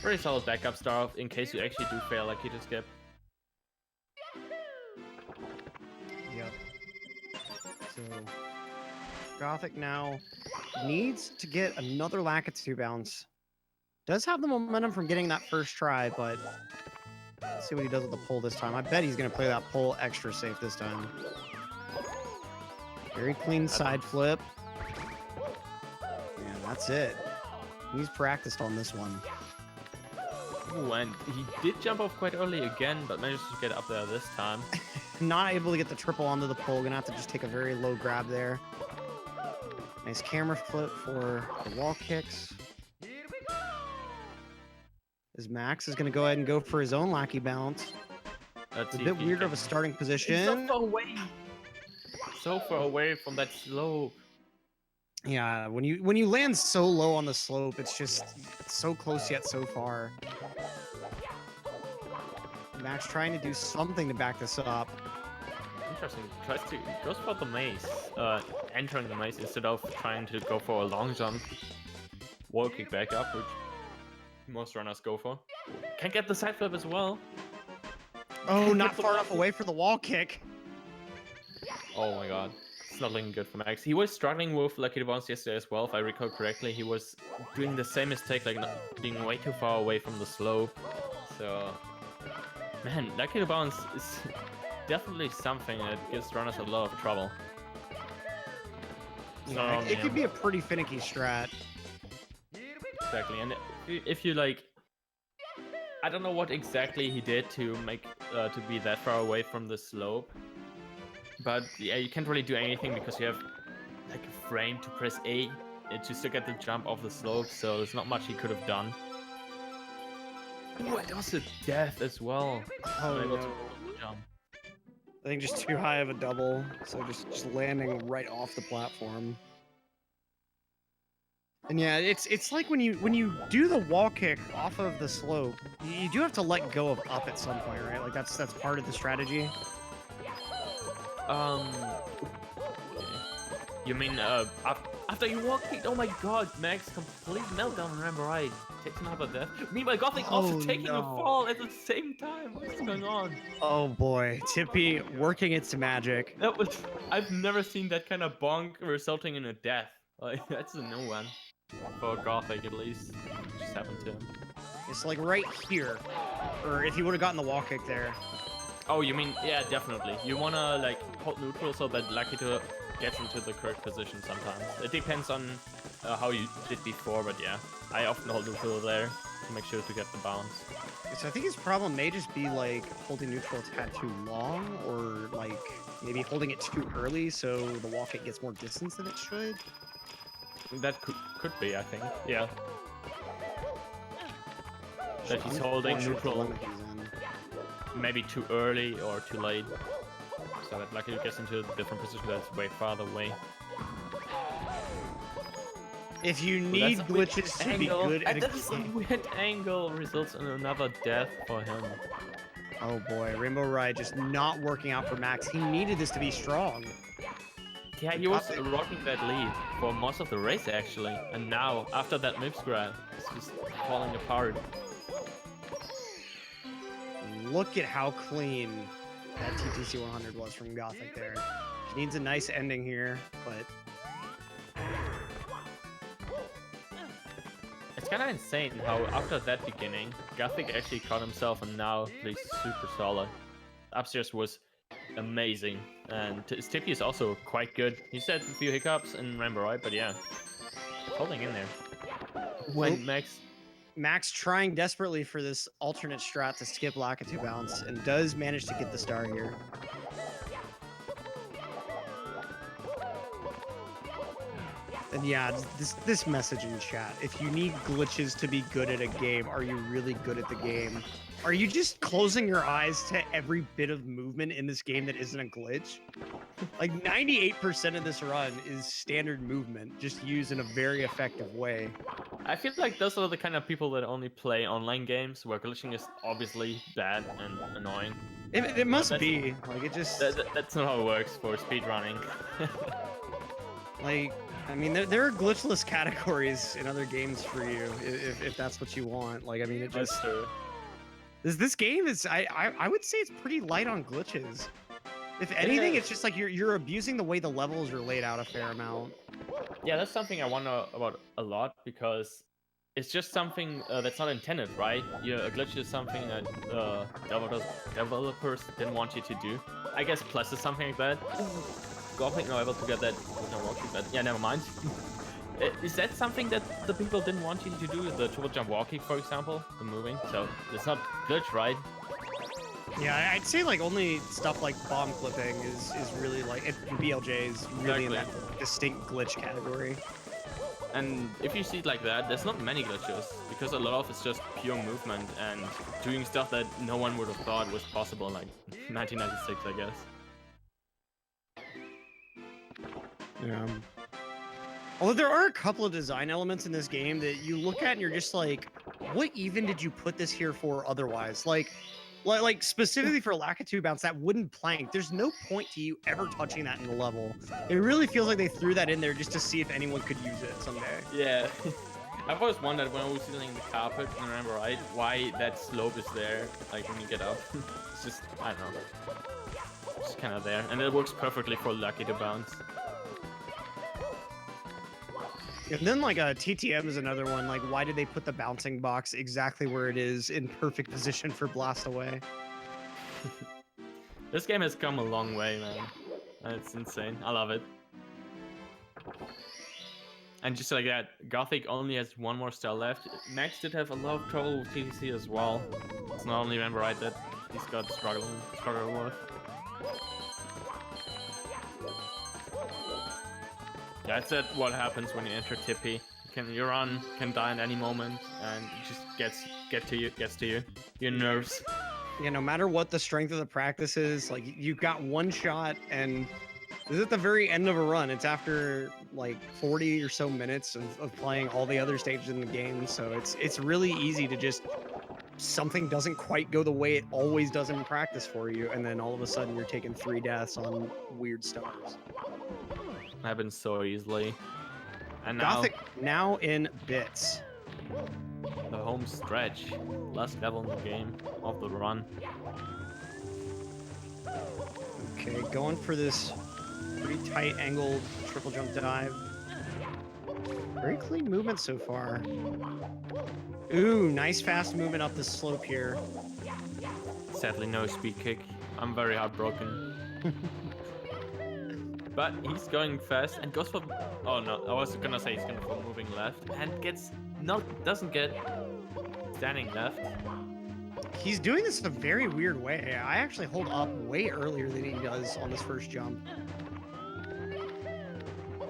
B: Pretty solid backup star in case you actually do fail like you just skip.
A: Yep. So Gothic now needs to get another lack of 2 balance. Does have the momentum from getting that first try, but let's see what he does with the pole this time. I bet he's going to play that pole extra safe this time. Very clean side flip. And that's it. He's practiced on this one.
B: Ooh, and he did jump off quite early again, but managed to get up there this time.
A: Not able to get the triple onto the pole. Gonna have to just take a very low grab there. Nice camera flip for the wall kicks. As Max is gonna go ahead and go for his own lackey balance.
B: Let's
A: It's a
B: see
A: bit
B: if he
A: weird
B: can-
A: of a starting
B: He's
A: position.
B: so far away. So far away from that slope.
A: Yeah, when you land so low on the slope, it's just so close yet so far. Max trying to do something to back this up.
B: Interesting. Goes for the maze, entering the maze instead of trying to go for a long jump. Wall kick back up, which most runners go for. Can get the side flip as well.
A: Oh, not far enough away for the wall kick.
B: Oh my god. It's not looking good for Max. He was struggling with Lucky Bounce yesterday as well, if I recall correctly. He was doing the same mistake, like not being way too far away from the slope. So, man, Lucky Bounce is definitely something that gives runners a lot of trouble.
A: Yeah, it could be a pretty finicky strat.
B: Exactly, and if you like, I don't know what exactly he did to make to be that far away from the slope, but yeah, you can't really do anything because you have like a frame to press A to still get the jump off the slope, so there's not much he could have done. Ooh, it was a death as well.
A: Oh
B: Unable
A: no.
B: to jump.
A: I think just too high of a double, so just landing right off the platform. And yeah, it's like when you do the wall kick off of the slope, you do have to let go of up at some point, right? Like that's part of the strategy.
B: Okay. You mean after you walk kicked? Oh my god, Max, complete meltdown, remember right. Takes another death. Meanwhile, Gothic also taking a fall at the same time. What's going on?
A: Oh boy, Tippy working its magic.
B: That was I've never seen that kind of bonk resulting in a death. Like that's a new one. For Gothic at least. It just happened to him.
A: It's like right here. Or if he would have gotten the wall kick there.
B: Oh, you mean, yeah, definitely. You wanna like hold neutral so that Lucky to gets into the correct position sometimes. It depends on how you did before, but yeah. I often hold neutral there to make sure to get the bounce.
A: So I think his problem may just be like holding neutral a tad too long, or like maybe holding it too early so the wall kick gets more distance than it should.
B: That could be, I think. Yeah. That he's holding neutral maybe too early or too late. So that Lucky gets into a different position that's way farther away.
A: If you
B: Well,
A: need
B: that's a weird
A: glitches to be
B: angle,
A: good at
B: and
A: a
B: that is a
A: game.
B: weird angle results in another death for him.
A: Oh boy, Rainbow Ride just not working out for Max. He needed this to be strong.
B: Yeah,
A: But
B: he was
A: Gothic,
B: rocking that lead for most of the race actually, and now after that move grab, it's just falling apart.
A: look at how clean that TTC 100 was from Gothic there. She needs a nice ending here, but
B: It's kind of insane how after that beginning, Gothic actually caught himself and now plays super solid. Upstairs was amazing, and Stippy is also quite good. He had a few hiccups in Rainbow Ride, but yeah, holding in there. When
A: Max trying desperately for this alternate strat to skip Lakitu bounce and does manage to get the star here. And yeah, this message in chat. If you need glitches to be good at a game, are you really good at the game? Are you just closing your eyes to every bit of movement in this game that isn't a glitch? Like 98% of this run is standard movement, just used in a very effective way.
B: I feel like those are the kind of people that only play online games where glitching is obviously bad and annoying.
A: It must be. Like, it just...
B: That's not how it works for speedrunning.
A: Like, I mean, there are glitchless categories in other games for you, if that's what you want. Like, I mean, it just... This game is... I would say it's pretty light on glitches. If anything, it's just like you're abusing the way the levels are laid out a fair amount.
B: Yeah, that's something I wonder about a lot, because it's just something that's not intended, right? A glitch is something that developers didn't want you to do. I guess Plus is something like that. Gothic not able to get that with no walkie, but yeah, never mind. Is that something that the people didn't want you to do? The triple jump walkie, for example, the moving. So it's not glitch, right?
A: Yeah, I'd say like only stuff like bomb clipping is really like BLJ is really in that distinct glitch category.
B: And if you see it like that, there's not many glitches, because a lot of it's just pure movement and doing stuff that no one would have thought was possible, like 1996, I guess.
A: Yeah. Although there are a couple of design elements in this game that you look at and you're just like, what even did you put this here for otherwise? Like specifically for Lakitu bounce, that wooden plank, there's no point to you ever touching that in the level. It really feels like they threw that in there just to see if anyone could use it someday.
B: Yeah. I've always wondered when I was using the carpet, and remember, right, why that slope is there, like when you get up. It's just, I don't know. It's kind of there, and it works perfectly for Lakitu bounce.
A: And then like a TTM is another one. Like, why did they put the bouncing box exactly where it is in perfect position for blast away?
B: This game has come a long way, man. It's insane. I love it. And just like that, Gothic only has one more star left. Max did have a lot of trouble with TTC as well. It's not only Remember Right that he's got struggle with. Yeah, that's what happens when you enter Tippy. Your run can die at any moment, and it just gets to you. Your nerves.
A: Yeah, no matter what the strength of the practice is, like you've got one shot, and this is at the very end of a run. It's after like 40 or so minutes of playing all the other stages in the game, so it's really easy to just something doesn't quite go the way it always does in practice for you, and then all of a sudden you're taking 3 deaths on weird stars.
B: Happens so easily. And
A: Gothic now in bits.
B: The home stretch. Last level in the game of the run.
A: Okay, going for this pretty tight angled triple jump dive. Very clean movement so far. Ooh, nice fast movement up the slope here.
B: Sadly, no speed kick. I'm very heartbroken. But he's going fast and goes for... Oh no, I was gonna say he's going for moving left and doesn't get standing left.
A: He's doing this in a very weird way. I actually hold up way earlier than he does on this first jump.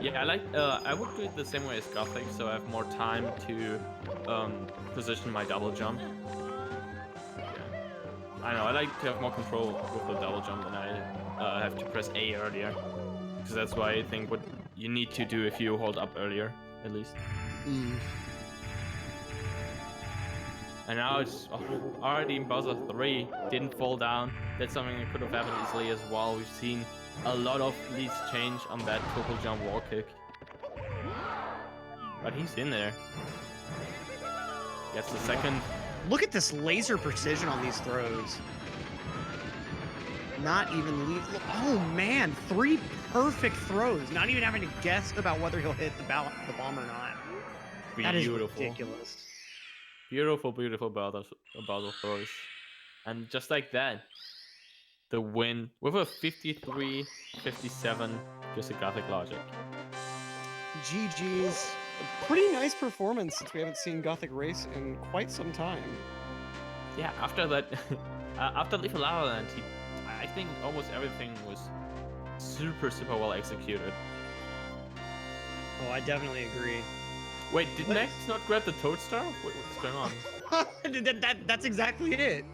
B: Yeah, I would do it the same way as Gothic, so I have more time to position my double jump. Yeah. I know, I like to have more control with the double jump than I have to press A earlier. Because that's why I think what you need to do if you hold up earlier at least.
A: Mm.
B: And now it's already in Bowser 3, didn't fall down. That's something that could have happened easily as well. We've seen a lot of leads change on that triple jump wall kick. But he's in there. Gets the second.
A: Look at this laser precision on these throws. Not even oh man, 3 perfect throws. Not even having to guess about whether he'll hit the bomb or not. That is ridiculous.
B: Beautiful, beautiful Bowser throws. And just like that, the win with a 53-57 gives a GothicLogic.
A: GG's. A pretty nice performance since we haven't seen Gothic race in quite some time.
B: Yeah, after that, after Leaf Lava Land, I think almost everything was super, super well executed.
A: Oh, I definitely agree.
B: Wait, did Max not grab the Toad Star? What's going on?
A: That's exactly it.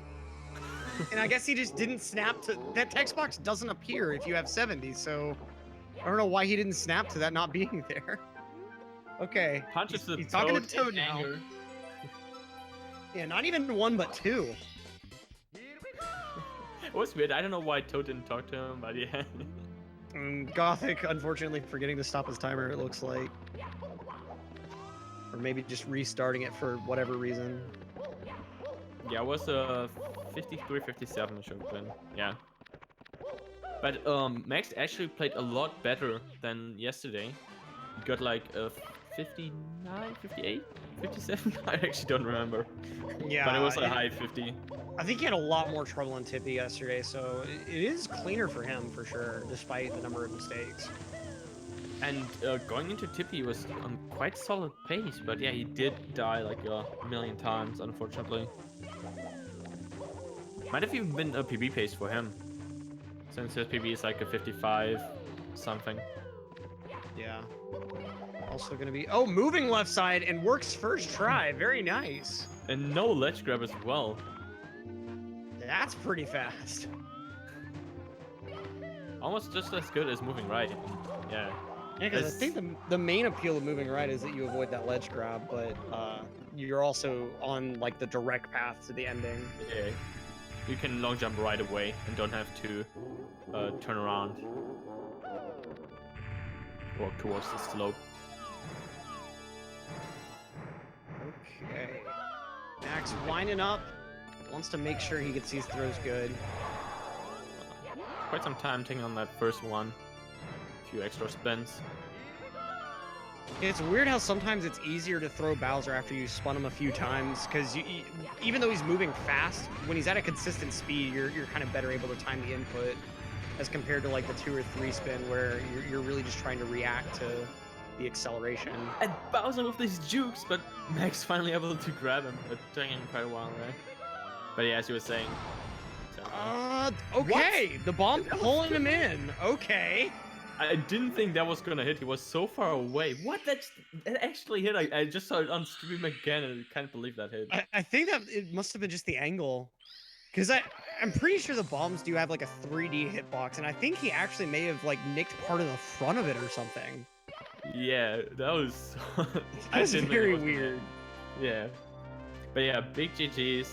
A: And I guess he just didn't snap to... That text box doesn't appear if you have 70, so... I don't know why he didn't snap to that not being there. Okay.
B: Punches
A: He's talking to Toad now.
B: Anger.
A: Yeah, not even 1, but 2.
B: It was weird. I don't know why Toad didn't talk to him, but yeah.
A: Gothic, unfortunately, forgetting to stop his timer, it looks like. Or maybe just restarting it for whatever reason.
B: Yeah, it was 53-57 it should have been. Yeah. But Max actually played a lot better than yesterday. He got like a 59, 58, 57? I actually don't remember.
A: Yeah.
B: But it was a high 50.
A: I think he had a lot more trouble in Tippy yesterday, so it is cleaner for him for sure, despite the number of mistakes.
B: And going into Tippy was on quite solid pace, but yeah, he did die like a million times, unfortunately. Might have even been a PB pace for him, since his PB is like a 55 something.
A: Yeah. Also gonna be, oh, moving left side and works first try, very nice.
B: And no ledge grab as well.
A: That's pretty fast.
B: Almost just as good as moving right. Yeah.
A: Yeah, because I think the main appeal of moving right is that you avoid that ledge grab, but you're also on like the direct path to the ending.
B: Yeah. You can long jump right away and don't have to turn around. Walk towards the slope.
A: Okay. Max winding up. Wants to make sure he gets these throws good.
B: Quite some time taking on that first one. A few extra spins.
A: It's weird how sometimes it's easier to throw Bowser after you spun him a few times, because even though he's moving fast, when he's at a consistent speed, you're kind of better able to time the input as compared to like the 2 or 3 spin where you're really just trying to react to the acceleration.
B: And Bowser with these jukes, but Max finally able to grab him. It took him quite a while there. But yeah, as you were saying.
A: Okay,
B: What?
A: the bomb pulling him in. Okay.
B: I didn't think that was gonna hit. He was so far away. What? That actually hit. I just saw it on stream again and I can't believe that hit.
A: I think that it must have been just the angle. Because I'm pretty sure the bombs do have like a 3D hitbox, and I think he actually may have like nicked part of the front of it or something.
B: Yeah, that was...
A: That's very weird.
B: Yeah. But yeah, big GG's.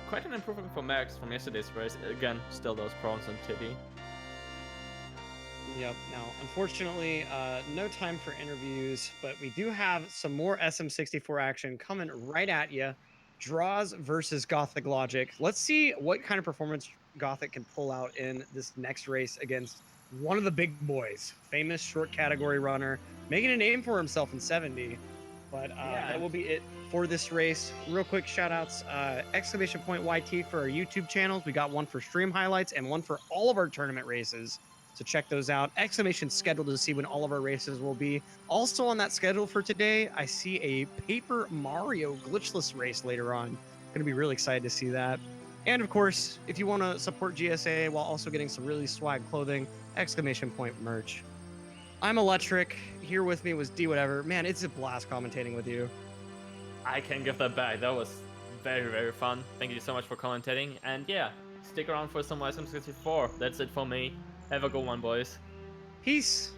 B: Quite an improvement for Max from yesterday's race. Again, still those problems on Tippy.
A: Yep. Now, unfortunately, no time for interviews, but we do have some more SM64 action coming right at you. Draws versus GothicLogic. Let's see what kind of performance Gothic can pull out in this next race against one of the big boys, famous short category runner, making a name for himself in 70. But that will be it for this race. Real quick shout outs, exclamation point YT for our YouTube channels. We got one for stream highlights and one for all of our tournament races. So check those out. Exclamation schedule to see when all of our races will be. Also on that schedule for today, I see a Paper Mario glitchless race later on. Gonna be really excited to see that. And of course, if you want to support GSA while also getting some really swag clothing, exclamation point merch. I'm Electric. Here with me was D Whatever. Man, it's a blast commentating with you.
B: I can give that back. That was very, very fun. Thank you so much for commentating. And yeah, stick around for some SM64. That's it for me. Have a good one, boys.
A: Peace.